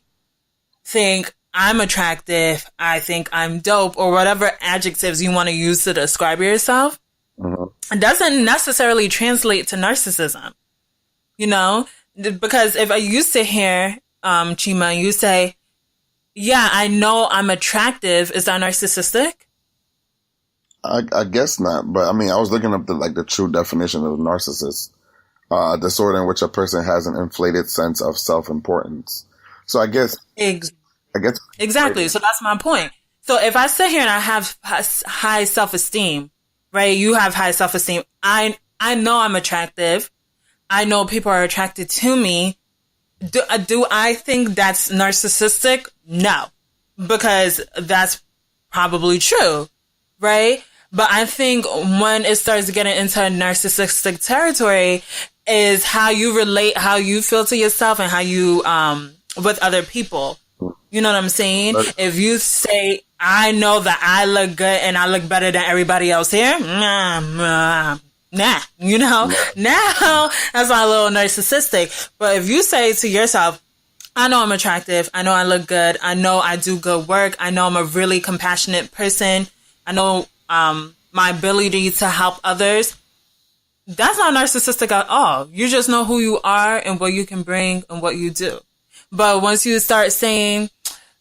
B: think I'm attractive, I think I'm dope, or whatever adjectives you want to use to describe yourself, it doesn't necessarily translate to narcissism, because if I used to hear, Chima, you say, yeah, I know I'm attractive, is that narcissistic?
C: I guess not, but I mean, I was looking up the true definition of narcissist. Disorder in which a person has an inflated sense of self-importance. So I guess
B: exactly. So that's my point. So if I sit here and I have high self-esteem, right? You have high self-esteem. I know I'm attractive. I know people are attracted to me. Do I think that's narcissistic? No, because that's probably true, right? But I think when it starts getting into narcissistic territory is how you relate, how you feel to yourself, and how you, with other people. You know what I'm saying? If you say, I know that I look good and I look better than everybody else here, now that's a little narcissistic. But if you say to yourself, I know I'm attractive, I know I look good, I know I do good work, I know I'm a really compassionate person, I know, my ability to help others, that's not narcissistic at all. You just know who you are and what you can bring and what you do. But once you start saying,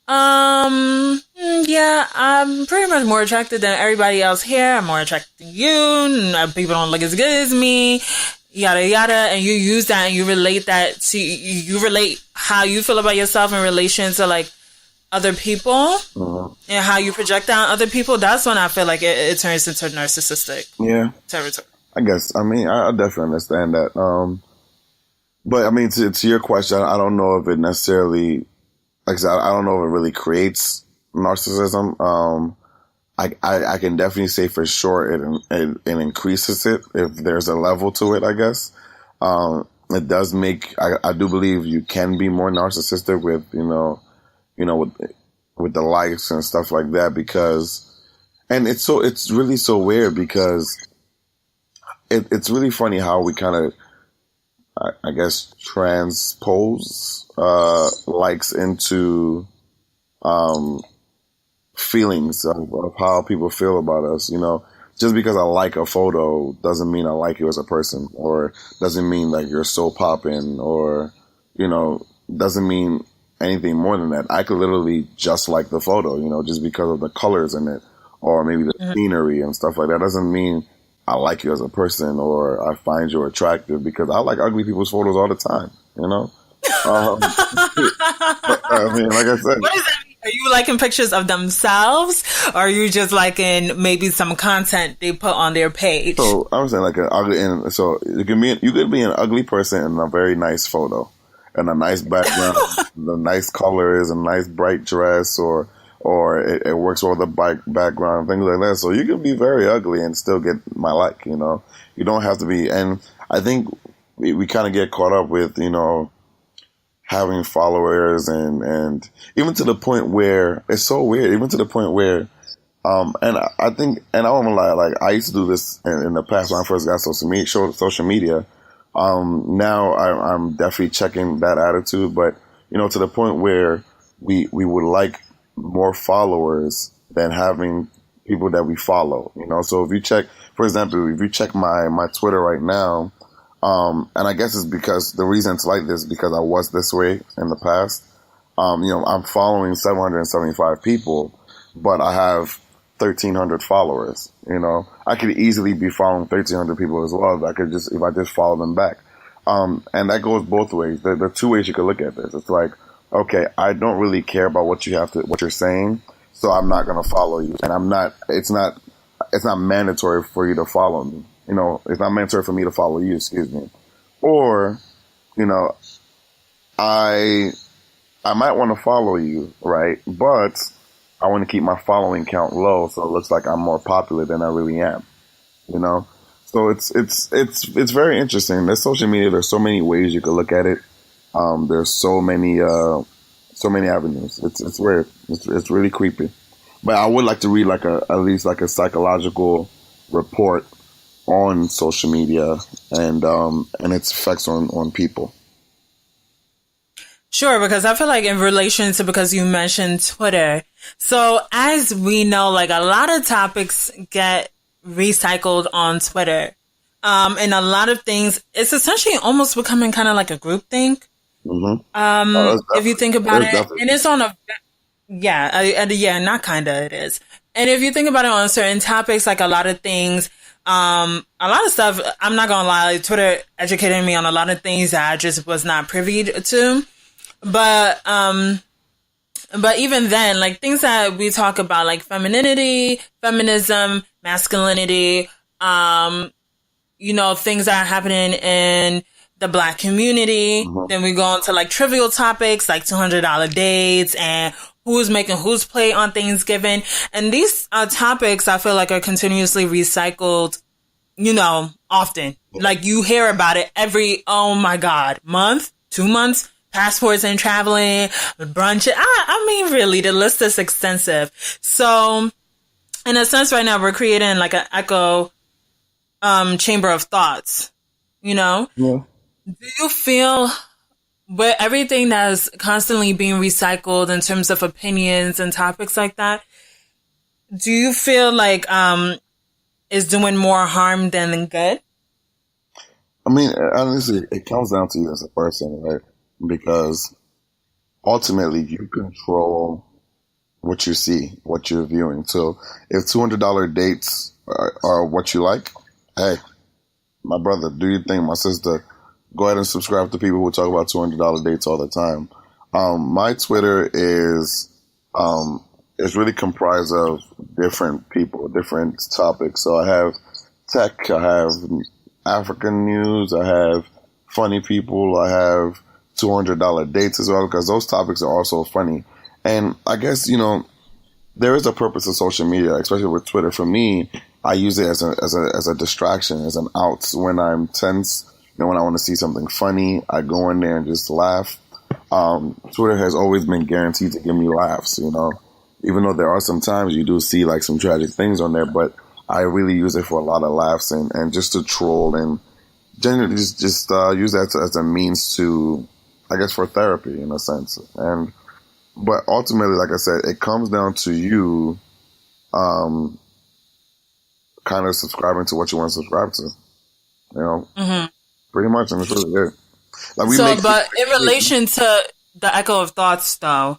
B: yeah, I'm pretty much more attracted than everybody else here, I'm more attracted to you, people don't look as good as me, yada yada, and you use that and you relate that to, you relate how you feel about yourself in relation to like other people, and how you project that on other people, that's when I feel like it turns into narcissistic territory.
C: I guess, I mean, I definitely understand that. But I mean, to your question, I don't know if it necessarily, like I said, I don't know if it really creates narcissism. I can definitely say for sure it increases it if there's a level to it, I guess. It does make, I do believe you can be more narcissistic with, with the likes and stuff like that, because, and it's really so weird because it's really funny how we kind of, I guess, transpose likes into feelings of how people feel about us. Just because I like a photo doesn't mean I like you as a person, or doesn't mean like you're so poppin', or doesn't mean anything more than that. I could literally just like the photo, just because of the colors in it, or maybe the scenery and stuff like that. Doesn't mean I like you as a person or I find you attractive, because I like ugly people's photos all the time, I mean, like I said,
B: What does that mean? Are you liking pictures of themselves, or are you just liking maybe some content they put on their page?
C: so I was saying like an ugly, and so you could be an ugly person in a very nice photo, and a nice background, the nice colors, a nice bright dress, or it works well with the background, things like that. So you can be very ugly and still get my like. You know, you don't have to be. And I think we kind of get caught up with having followers and even to the point where it's so weird. Even to the point where and I think, and I won't lie, like I used to do this in the past when I first got social media. Now I'm definitely checking that attitude, but to the point where we would like more followers than having people that we follow. So if you check, for example, if you check my Twitter right now, and I guess it's because the reason it's like this is because I was this way in the past. I'm following 775 people, but I have 1,300 followers. I could easily be following 1,300 people as well. If I just follow them back. And that goes both ways. There are two ways you could look at this. It's like, okay, I don't really care about what you're saying, so I'm not going to follow you. And it's not mandatory for you to follow me. It's not mandatory for me to follow you, excuse me. Or, I might want to follow you, right? But I want to keep my following count low, so it looks like I'm more popular than I really am. So it's very interesting. There's social media. There's so many ways you could look at it. There's so many avenues. It's weird. It's really creepy. But I would like to read at least a psychological report on social media and its effects on people.
B: Sure, because I feel like in relation to, because you mentioned Twitter. So as we know, a lot of topics get recycled on Twitter. And a lot of things, it's essentially almost becoming kind of like a group think.
C: Mm-hmm.
B: If you think about it, and it's on not kind of, it is. And if you think about it on certain topics, like a lot of things, a lot of stuff, I'm not gonna lie, Twitter educated me on a lot of things that I just was not privy to. But even then, things that we talk about, like femininity, feminism, masculinity, things that are happening in the Black community. Mm-hmm. Then we go on to trivial topics like $200 dates and who's making whose plate on Thanksgiving. And these topics I feel like are continuously recycled, often. You hear about it every, oh my God, month, 2 months, passports and traveling, brunch. I mean, really, the list is extensive. So in a sense right now we're creating an echo chamber of thoughts, Yeah. Do you feel with everything that's constantly being recycled in terms of opinions and topics like that, do you feel like it's doing more harm than good?
C: I mean, honestly, it comes down to you as a person, right? Because ultimately you control what you see, what you're viewing. So if $200 dates are what you like, hey, my brother, do your thing. My sister, go ahead and subscribe to people who talk about $200 dates all the time. My Twitter is really comprised of different people, different topics. So I have tech, I have African news, I have funny people, I have $200 dates as well, because those topics are also funny. And I guess, there is a purpose of social media, especially with Twitter. For me, I use it as a distraction, as an out when I'm tense. When I want to see something funny, I go in there and just laugh. Twitter has always been guaranteed to give me laughs, even though there are some times you do see some tragic things on there, but I really use it for a lot of laughs and just to troll and generally just use that as a means to, I guess, for therapy in a sense. But ultimately, like I said, it comes down to you, kind of subscribing to what you want to subscribe to,
B: Mm-hmm.
C: Pretty much, and it's really good.
B: But in relation to the echo of thoughts, though,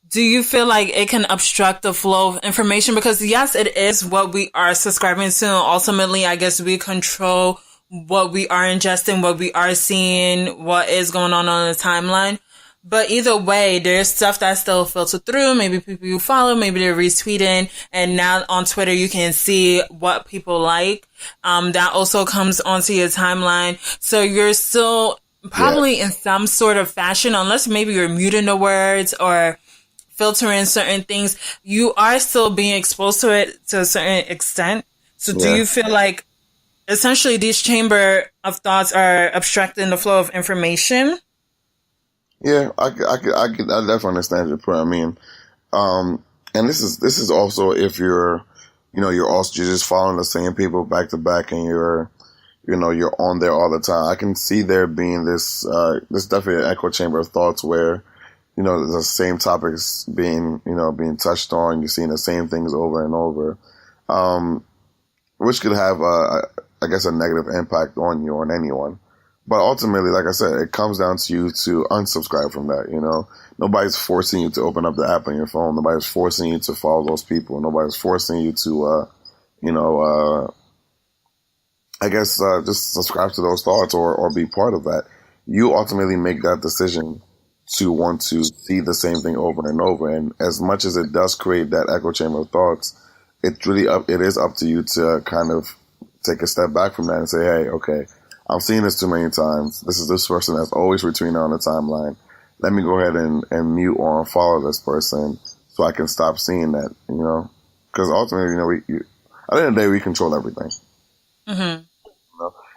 B: do you feel like it can obstruct the flow of information? Because yes, it is what we are subscribing to. Ultimately, I guess we control what we are ingesting, what we are seeing, what is going on the timeline. But either way, there's stuff that's still filtered through. Maybe people you follow, maybe they're retweeting. And now on Twitter, you can see what people like. That also comes onto your timeline. So you're still probably in some sort of fashion, unless maybe you're muting the words or filtering certain things, you are still being exposed to it to a certain extent. So do you feel like essentially these chamber of thoughts are obstructing the flow of information?
C: Yeah, I definitely understand your point. I mean, and this is also if you're just following the same people back to back and you're on there all the time. I can see there being this definitely an echo chamber of thoughts where, the same topics being touched on. You're seeing the same things over and over, which could have, I guess, a negative impact on you or on anyone. But ultimately, like I said, it comes down to you to unsubscribe from that, Nobody's forcing you to open up the app on your phone. Nobody's forcing you to follow those people. Nobody's forcing you to, I guess, just subscribe to those thoughts or be part of that. You ultimately make that decision to want to see the same thing over and over. And as much as it does create that echo chamber of thoughts, it is up to you to kind of take a step back from that and say, hey, okay, I'm seeing this too many times. This is this person that's always retweeting on the timeline. Let me go ahead and mute or unfollow this person so I can stop seeing that, because ultimately, at the end of the day, we control everything.
B: Mm-hmm.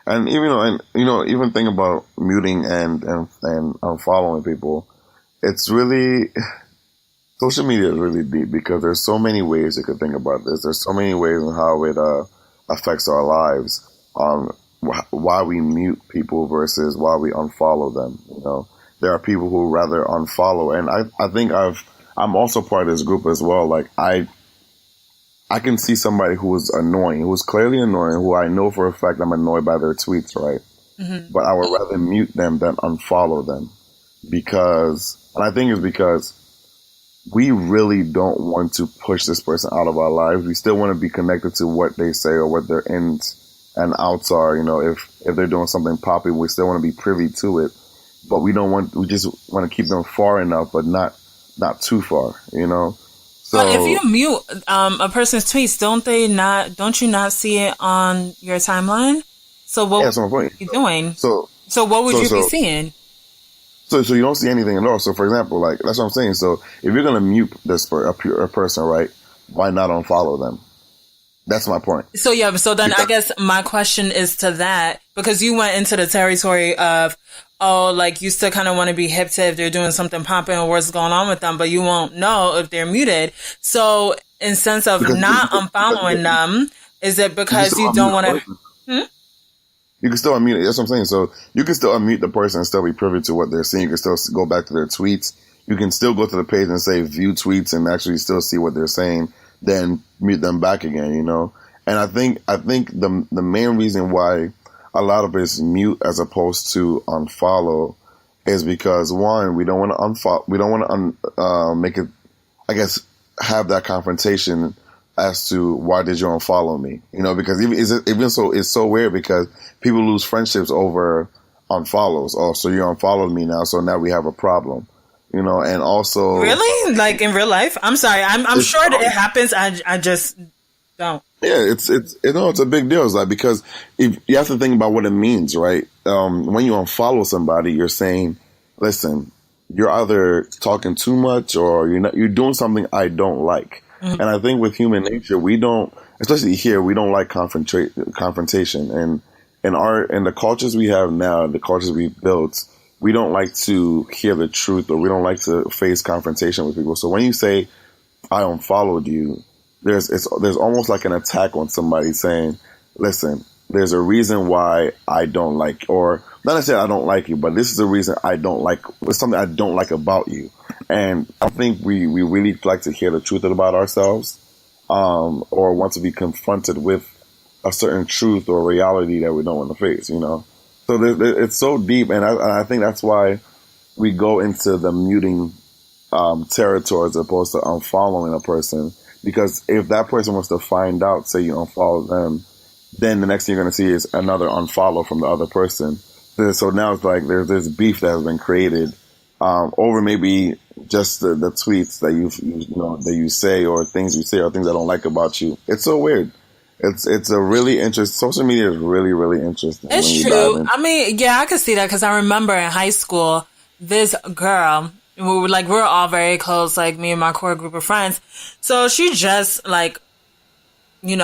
C: And even think about muting and unfollowing people. It's really, social media is really deep because there's so many ways you could think about this. There's so many ways in how it affects our lives. Why we mute people versus why we unfollow them. There are people who rather unfollow, and I think I'm also part of this group as well. Like I can see somebody who is annoying, who is clearly annoying, who I know for a fact I'm annoyed by their tweets, right? Mm-hmm. But I would rather mute them than unfollow them and I think it's because we really don't want to push this person out of our lives. We still want to be connected to what they say or what their ends and outs are. If they're doing something poppy, we still want to be privy to it, but we just want to keep them far enough, but not too far, So,
B: but if you mute a person's tweets, don't you not see it on your timeline? So what
C: that's my point.
B: are you doing?
C: So
B: what would you be seeing?
C: So you don't see anything at all. So for example, like that's what I'm saying. So if you're gonna mute a person, right? Why not unfollow them? That's my point.
B: So I guess my question is to that, because you went into the territory of, like you still kind of want to be hip to if they're doing something popping or what's going on with them, but you won't know if they're muted. So in sense of not unfollowing them, is it because you don't want to?
C: You can still unmute it. That's what I'm saying. So you can still unmute the person and still be privy to what they're seeing. You can still go back to their tweets. You can still go to the page and say view tweets and actually still see what they're saying, then mute them back again, And I think the main reason why a lot of it is mute as opposed to unfollow is because, one, we don't want to unfollow. We don't want to make it, I guess, have that confrontation as to why did you unfollow me? Because even so, it's so weird because people lose friendships over unfollows. Oh, so you unfollowed me now, so now we have a problem. And also
B: really, like in real life. I'm sorry. I'm sure that it happens. I just don't.
C: Yeah, it's a big deal. It's like, because if you have to think about what it means, right? When you unfollow somebody, you're saying, listen, you're either talking too much or you're doing something I don't like. Mm-hmm. And I think with human nature, we don't, especially here, we don't like confrontation. And in the cultures we have now, the cultures we've built, we don't like to hear the truth, or we don't like to face confrontation with people. So when you say, I unfollowed you, there's almost like an attack on somebody saying, listen, there's a reason why I don't like, or not necessarily I don't like you, but this is the reason I don't like, it's something I don't like about you. And I think we really like to hear the truth about ourselves, or want to be confronted with a certain truth or reality that we don't want to face, So it's so deep, and I think that's why we go into the muting territory as opposed to unfollowing a person. Because if that person wants to find out, say you unfollow them, then the next thing you're going to see is another unfollow from the other person. So now it's like there's this beef that has been created over maybe just the tweets that that you say, or things you say, or things I don't like about you. It's so weird. It's a really interesting. Social media is really, really interesting.
B: It's true. I mean, yeah, I could see that because I remember in high school, this girl, we're all very close, like me and my core group of friends. So she just like, came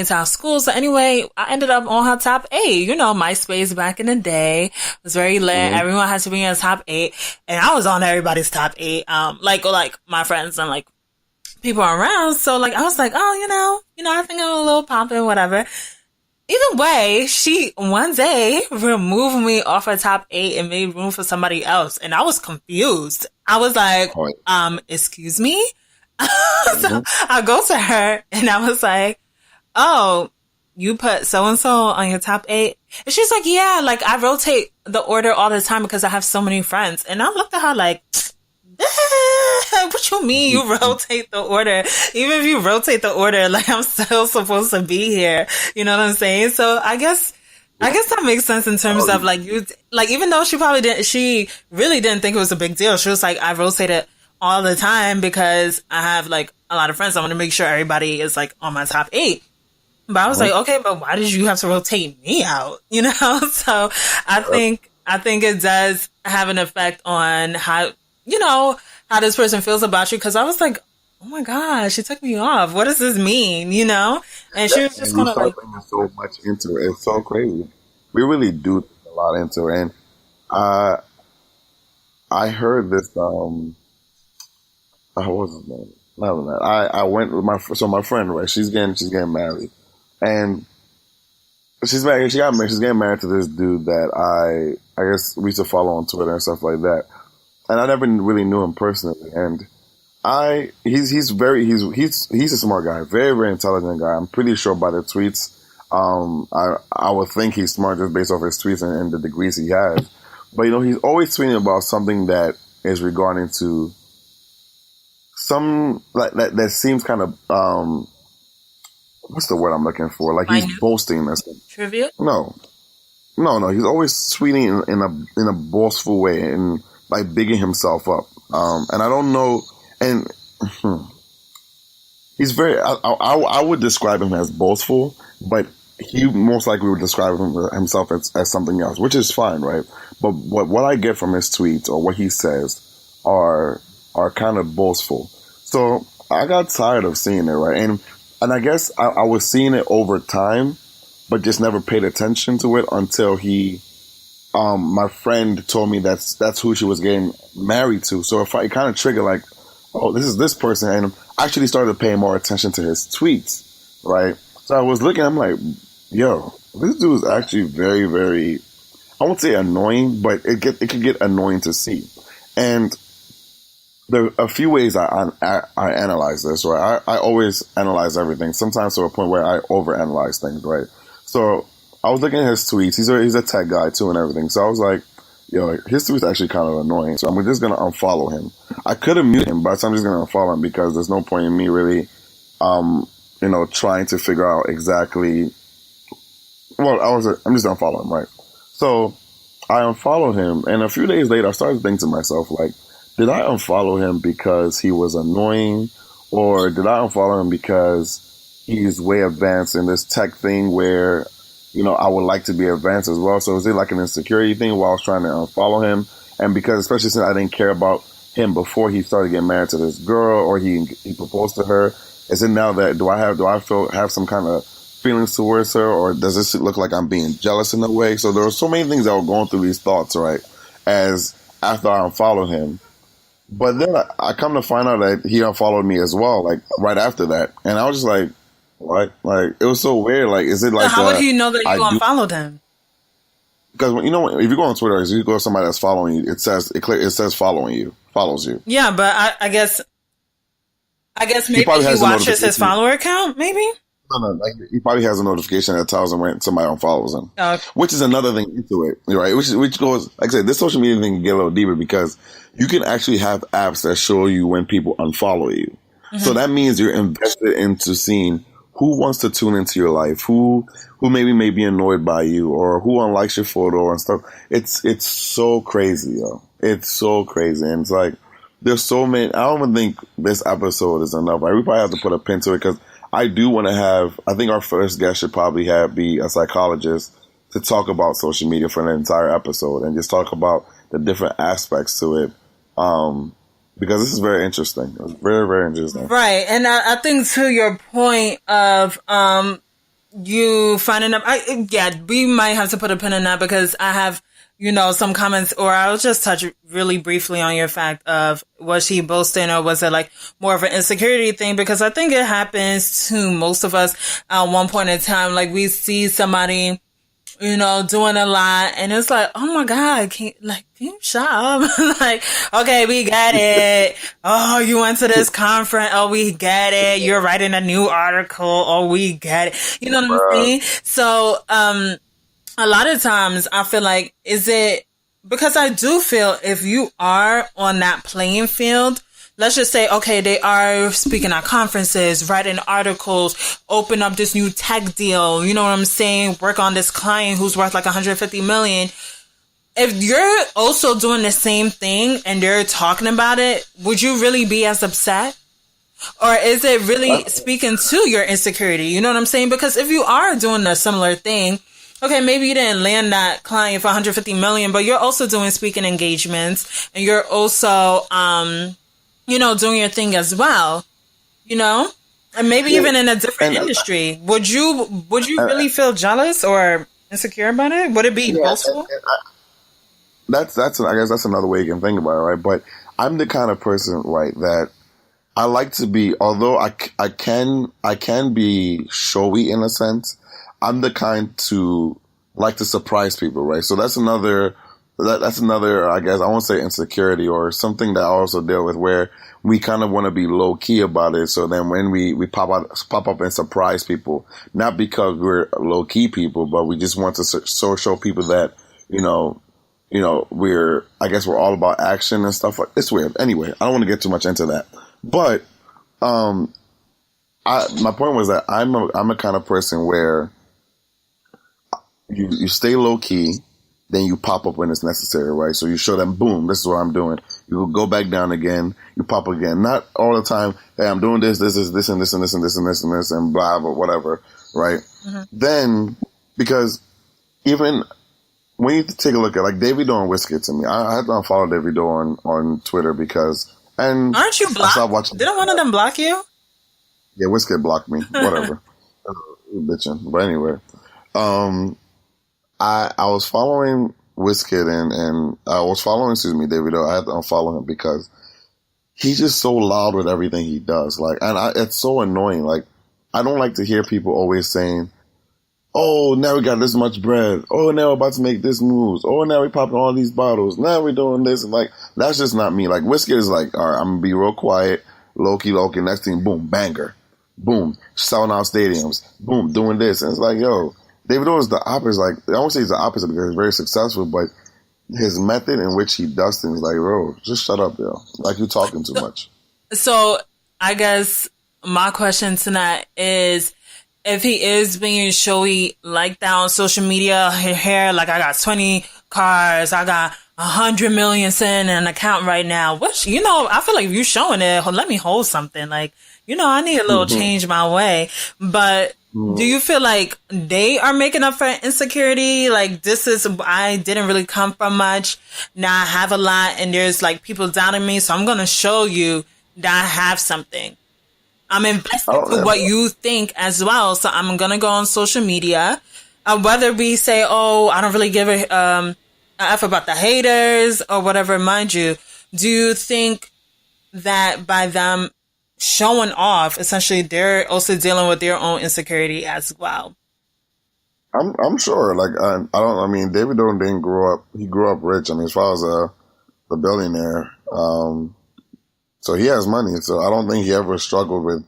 B: to our school. So anyway, I ended up on her top 8. MySpace back in the day was very lit. Mm-hmm. Everyone had to be in the top 8, and I was on everybody's top 8. Like my friends and like people around. So like I was like, oh, I think I'm a little poppin', whatever. Either way, she one day removed me off her top 8 and made room for somebody else, and I was confused. I was like, excuse me? So I go to her and I was like, oh, you put so-and-so on your top 8? And she's like, yeah, like I rotate the order all the time because I have so many friends. And I looked at her like, what you mean you rotate the order? Even if you rotate the order, like I'm still supposed to be here. You know what I'm saying? So I guess that makes sense in terms of like you, like even though she really didn't think it was a big deal. She was like, I rotated all the time because I have like a lot of friends. I want to make sure everybody is like on my top 8. But I was like, okay, but why did you have to rotate me out? So I think it does have an effect on how this person feels about you. Cause I was like, oh my gosh, she took me off. What does this mean? And she was just kind of like,
C: bringing so much into it. It's so crazy. We really do a lot into it. And, I heard this, what was his name? Not that. I went with my friend, right? She's getting married. And she's getting married to this dude that I guess we used to follow on Twitter and stuff like that. And I never really knew him personally. And he's a smart guy, very, very intelligent guy. I'm pretty sure by the tweets, I would think he's smart just based off his tweets and the degrees he has. But he's always tweeting about something that is regarding to some like that seems kind of what's the word I'm looking for? Like he's boasting.
B: Trivia?
C: No. He's always tweeting in a boastful way and like bigging himself up. And I don't know. And he's very. I would describe him as boastful, but he most likely would describe himself as something else, which is fine, right? But what I get from his tweets or what he says are kind of boastful. So I got tired of seeing it, right? And I guess I was seeing it over time, but just never paid attention to it until my friend told me that's who she was getting married to. So it kind of triggered like, oh, this is this person. And I actually started paying more attention to his tweets, right? So I was looking, I'm like, yo, this dude is actually very, very, I won't say annoying, but it could get annoying to see. And there are a few ways I analyze this, right? I always analyze everything, sometimes to a point where I overanalyze things, right? So I was looking at his tweets. He's a tech guy too and everything. So I was like, yo, his tweets are actually kind of annoying. So I'm just going to unfollow him. I could have muted him, but I'm just going to unfollow him because there's no point in me really, trying to figure out exactly. Well, I'm just going to follow him, right? So I unfollowed him. And a few days later, I started thinking to myself, like, did I unfollow him because he was annoying, or did I unfollow him because he's way advanced in this tech thing where, I would like to be advanced as well? So is it like an insecurity thing while I was trying to unfollow him? And because, especially since I didn't care about him before he started getting married to this girl or he proposed to her, is it now that do I have some kind of feelings towards her, or does this look like I'm being jealous in a way? So there were so many things that were going through these thoughts, right? As after I unfollowed him. But then I come to find out that he unfollowed me as well, like right after that. And I was just like, what? Like, it was so weird. Like, is it like,
B: how would you know that you unfollowed him?
C: Because, if you go on Twitter, if you go to somebody that's following you, it says follows you.
B: Yeah, but I guess maybe he watches his follower account, maybe?
C: No, like, he probably has a notification that tells him when somebody unfollows him. Okay. Which is another thing into it, right? Which goes, like I said, this social media thing can get a little deeper because you can actually have apps that show you when people unfollow you. Mm-hmm. So that means you're invested into seeing who wants to tune into your life, who maybe may be annoyed by you, or who unlikes your photo and stuff. It's so crazy, yo. It's so crazy. And it's like, there's so many. I don't even think this episode is enough. Like, we probably have to put a pin to it, because I do want to have, I think our first guest should probably be a psychologist to talk about social media for an entire episode and just talk about the different aspects to it. Because this is very interesting. It's very, very interesting.
B: Right. And I think to your point of you finding up, we might have to put a pin in that, because I have, some comments, or I'll just touch really briefly on your fact of, was she boasting, or was it like more of an insecurity thing? Because I think it happens to most of us at one point in time. Like, we see somebody, doing a lot, and it's like, oh my God, can you shut up? Like, okay, we get it. Oh, you went to this conference. Oh, we get it. You're writing a new article. Oh, we get it. You know what I'm saying? So, a lot of times I feel like, because I do feel if you are on that playing field, let's just say, okay, they are speaking at conferences, writing articles, open up this new tech deal, you know what I'm saying? Work on this client who's worth like 150 million. If you're also doing the same thing and they're talking about it, would you really be as upset? Or is it really speaking to your insecurity? You know what I'm saying? Because if you are doing a similar thing, okay, maybe you didn't land that client for 150 million, but you're also doing speaking engagements, and you're also, doing your thing as well, and maybe even in a different industry. Would you really feel jealous or insecure about it? Would it be boastful?
C: I guess that's another way you can think about it, right? But I'm the kind of person, right, that I like to be, although I can be showy in a sense, I'm the kind to like to surprise people, right? So that's another, I guess, I won't say insecurity, or something that I also deal with, where we kind of want to be low key about it. So then when we pop up and surprise people, not because we're low key people, but we just want to show people that, we're all about action and stuff. It's weird. Anyway, I don't want to get too much into that, but, my point was that I'm a kind of person where you stay low key, then you pop up when it's necessary, right? So you show them, boom, this is what I'm doing. You will go back down again, you pop again. Not all the time, hey, I'm doing this, and this, and this, and this, and this, and this, and this, and blah, blah, whatever, right? Mm-hmm. Then, because even when you take a look at, like, Davido and Wizkid, to me, I have to unfollow Davido on Twitter because, and
B: aren't you blocked? Didn't one of them block you?
C: Yeah, Wizkid blocked me, whatever. Bitching. But anyway, I was following Wizkid and I was following, Davido. I had to unfollow him because he's just so loud with everything he does. Like, and it's so annoying. Like, I don't like to hear people always saying, oh, now we got this much bread. Oh, now we're about to make this moves. Oh, now we're popping all these bottles. Now we're doing this. And like, that's just not me. Like, Wizkid is like, all right, I'm going to be real quiet. Low-key. Next thing, boom, banger. Boom, selling out stadiums. Boom, doing this. And it's like, yo, Davido is the opposite. Like, I won't say he's the opposite because he's very successful, but his method in which he does things, like, bro, just shut up, yo. Like, you're talking too much.
B: So, I guess my question tonight is, if he is being showy like that on social media, here, like, I got 20 cars, I got 100 million sitting in an account right now, which, I feel like if you're showing it, let me hold something. Like, I need a little change my way. But do you feel like they are making up for insecurity? Like, I didn't really come from much. Now I have a lot and there's like people doubting me. So I'm going to show you that I have something. I'm invested to what you think as well. So I'm going to go on social media. Whether we say, oh, I don't really give a F about the haters or whatever, mind you, do you think that by them showing off, essentially, they're also dealing with their own insecurity as well?
C: I'm sure. Like, I mean, Davido didn't grow up. He grew up rich. I mean, as far as a billionaire, so he has money. So I don't think he ever struggled with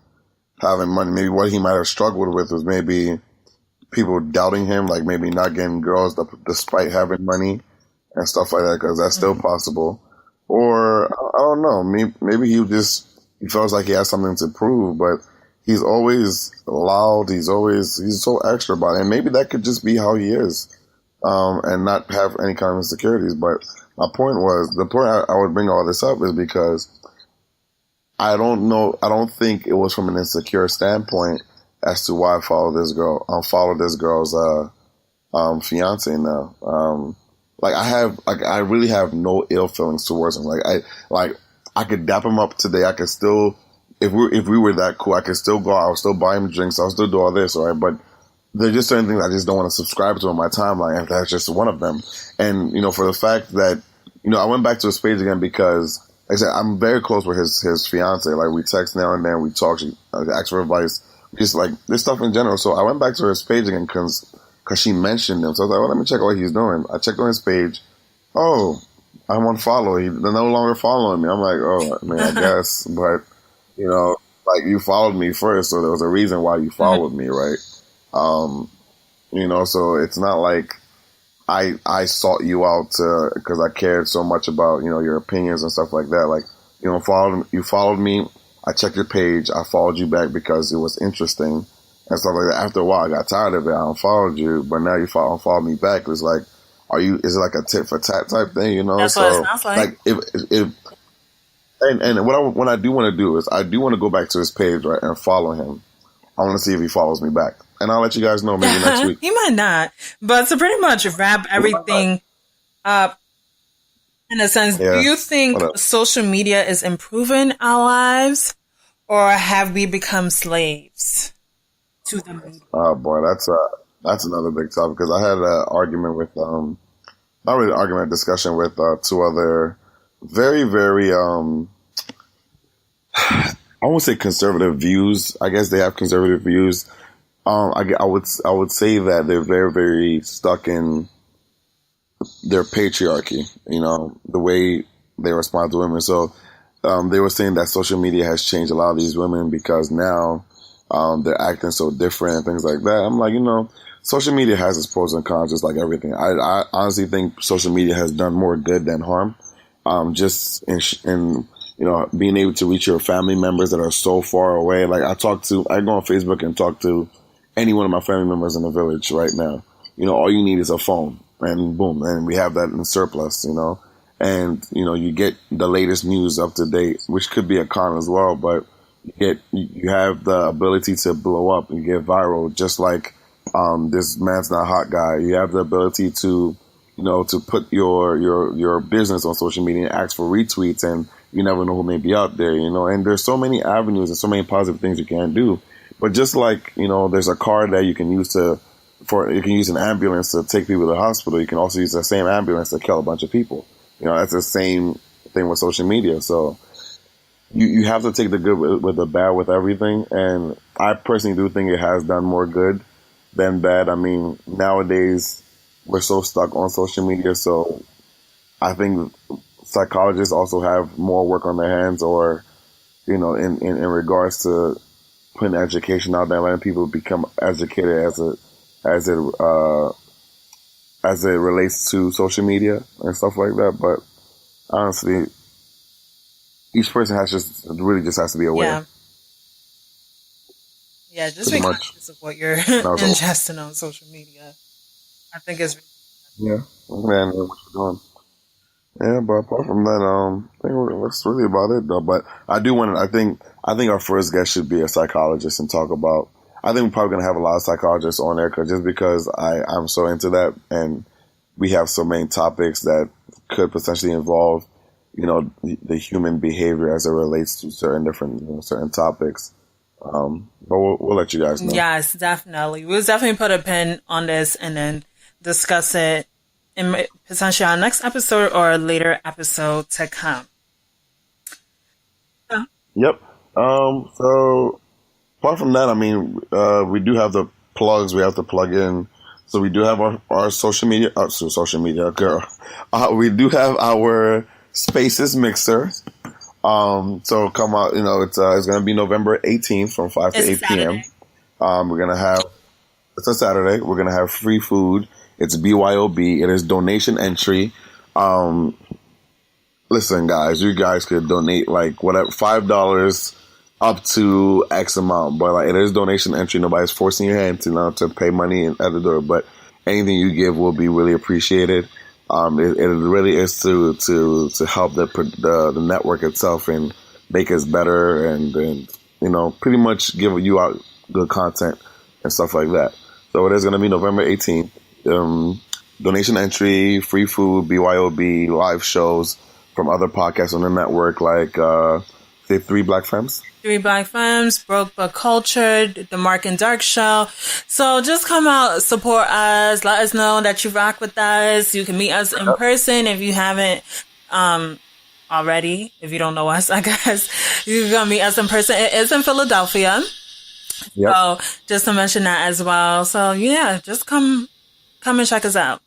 C: having money. Maybe what he might have struggled with was maybe people doubting him, like maybe not getting girls despite having money and stuff like that, because that's still possible. Or I don't know. Maybe he feels like he has something to prove, but he's always loud. He's so extra about it. And maybe that could just be how he is, and not have any kind of insecurities. But my point was, the point I would bring all this up is because I don't know. I don't think it was from an insecure standpoint as to why I followed this girl. Followed this girl's fiance now. I really have no ill feelings towards him. I could dap him up today. I could still, if we were that cool, I could still go out. I'll still buy him drinks. I'll still do all this, all right? But there's just certain things I just don't want to subscribe to on my timeline, and that's just one of them. And, for the fact that, I went back to his page again because, like I said, I'm very close with his fiance. Like, we text now and then, we talk, she asks for advice, just like this stuff in general. So I went back to his page again because she mentioned him. So I was like, well, let me check what he's doing. I checked on his page. Oh, I'm on follow. They're no longer following me. I'm like, oh, man, I guess. But, you followed me first, so there was a reason why you followed me, right? So it's not like I sought you out because I cared so much about, your opinions and stuff like that. Like, you followed me. I checked your page. I followed you back because it was interesting and stuff like that. After a while, I got tired of it. I unfollowed you, but now you follow me back. It's like, is it like a tit for tat type thing,
B: That's what it sounds like.
C: What I do want to do is I do want to go back to his page, right, and follow him. I want to see if he follows me back. And I'll let you guys know maybe next week.
B: He might not. But to pretty much wrap everything up, in a sense, do you think social media is improving our lives, or have we become slaves to the media?
C: Oh, boy, that's another big topic, because I had an argument with, not really an argument, discussion with two other very, very, I won't say conservative views. I guess they have conservative views. I would say that they're very, very stuck in their patriarchy, the way they respond to women. So they were saying that social media has changed a lot of these women because now they're acting so different and things like that. I'm like, social media has its pros and cons, just like everything. I honestly think social media has done more good than harm. Just in being able to reach your family members that are so far away. Like I go on Facebook and talk to any one of my family members in the village right now. All you need is a phone, and boom, and we have that in surplus, and, you get the latest news up to date, which could be a con as well, but you have the ability to blow up and get viral, just like, this man's not hot guy. You have the ability to, to put your business on social media and ask for retweets, and you never know who may be out there, and there's so many avenues and so many positive things you can do. But just like, there's a car that you can use you can use an ambulance to take people to the hospital. You can also use the same ambulance to kill a bunch of people. That's the same thing with social media. So you have to take the good with the bad with everything. And I personally do think it has done more good than bad. I mean, nowadays we're so stuck on social media. So I think psychologists also have more work on their hands, or, in regards to putting education out there, letting people become educated as it relates to social media and stuff like that. But honestly, each person has to be aware.
B: Yeah, just be conscious of what you're ingesting on social media. I think it's
C: man, what you're doing. Yeah, but apart from that, I think that's really about it, though. But I think our first guest should be a psychologist and talk about. I think we're probably gonna have a lot of psychologists on there, because I'm so into that, and we have so many topics that could potentially involve, the human behavior as it relates to certain topics. But we'll let you guys know.
B: Yes, definitely. We'll definitely put a pin on this and then discuss it in potentially our next episode or a later episode to come.
C: Yep. So apart from that, I mean, we do have the plugs we have to plug in. So we do have our social media, girl. We do have our Spaces mixer. So come out, it's going to be November 18th from 5 to 8 p.m. It's a Saturday. We're going to have free food. It's BYOB. It is donation entry. Listen, guys, you guys could donate like whatever, $5 up to X amount, but like it is donation entry. Nobody's forcing your hand to pay money at the door, but anything you give will be really appreciated. It really is to help the network itself and make us better and pretty much give you out good content and stuff like that. So it is going to be November 18th. Donation entry, free food, BYOB, live shows from other podcasts on the network, like say 3 Black Femmes.
B: 3 Black Femmes, Broke But Cultured, The Mark and Dark Show. So just come out, support us, let us know that you rock with us. You can meet us in person if you haven't already. If you don't know us, I guess you can come meet us in person. It is in Philadelphia.
C: Yep.
B: So just to mention that as well. So yeah, just come and check us out.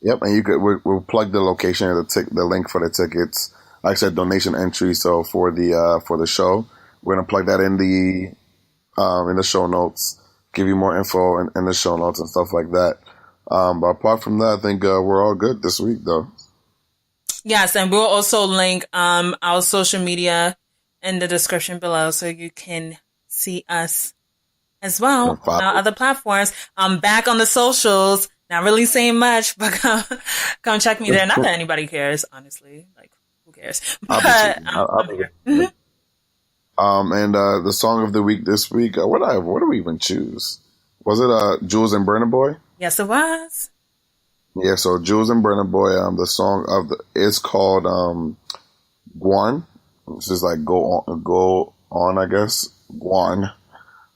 C: Yep, and we'll plug the location of the link for the tickets. Like I said, donation entry. So for the show, we're gonna plug that in the show notes. Give you more info in the show notes and stuff like that. But apart from that, I think we're all good this week, though. Yes,
B: and we'll also link our social media in the description below, so you can see us as well on our other platforms. I'm back on the socials. Not really saying much, but come check me there. Not that anybody cares, honestly. Like, who cares? But I'm here.
C: And the song of the week this week, what do we even choose? Was it Jules and Burna Boy?
B: Yes, it was.
C: Yeah, so Jules and Burna Boy, the song is called Guan. It's just like go on, I guess. Guan.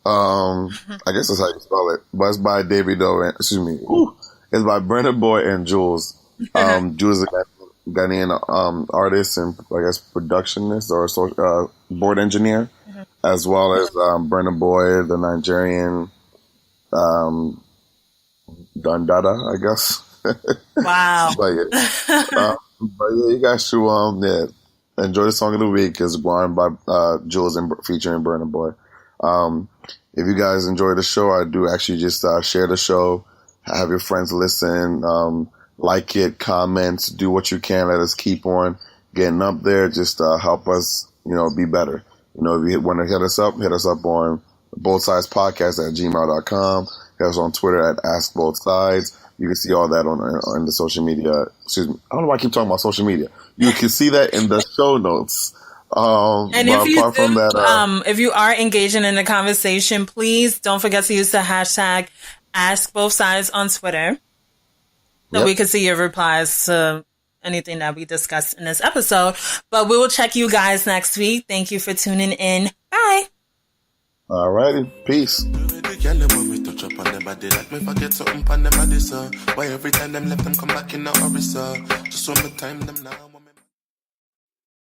C: I guess that's how you spell it. But it's by it's by Burna Boy and Jules. Jules is a Ghanaian artist and I guess productionist or board engineer, as well as Burna Boy, the Nigerian Dundada, I guess.
B: Wow.
C: but yeah, you guys should enjoy the song of the week. Is Guan by Jules and featuring Burna Boy. If you guys enjoy the show, I do actually just share the show, have your friends listen, like it, comment, do what you can. Let us keep on getting up there. Just help us, be better. If you want to hit us up on bothsidespodcast@gmail.com. Hit us on Twitter at AskBothSides. You can see all that on the social media. Excuse me. I don't know why I keep talking about social media. You can see that in the show notes.
B: And if you do, if you are engaging in the conversation, please don't forget to use the hashtag #AskBothSides on Twitter, so we can see your replies to anything that we discussed in this episode. But we will check you guys next week. Thank you for tuning in. Bye.
C: All righty, peace.
D: Why every time them left them come back in the hurry, sir? Just one more time them now.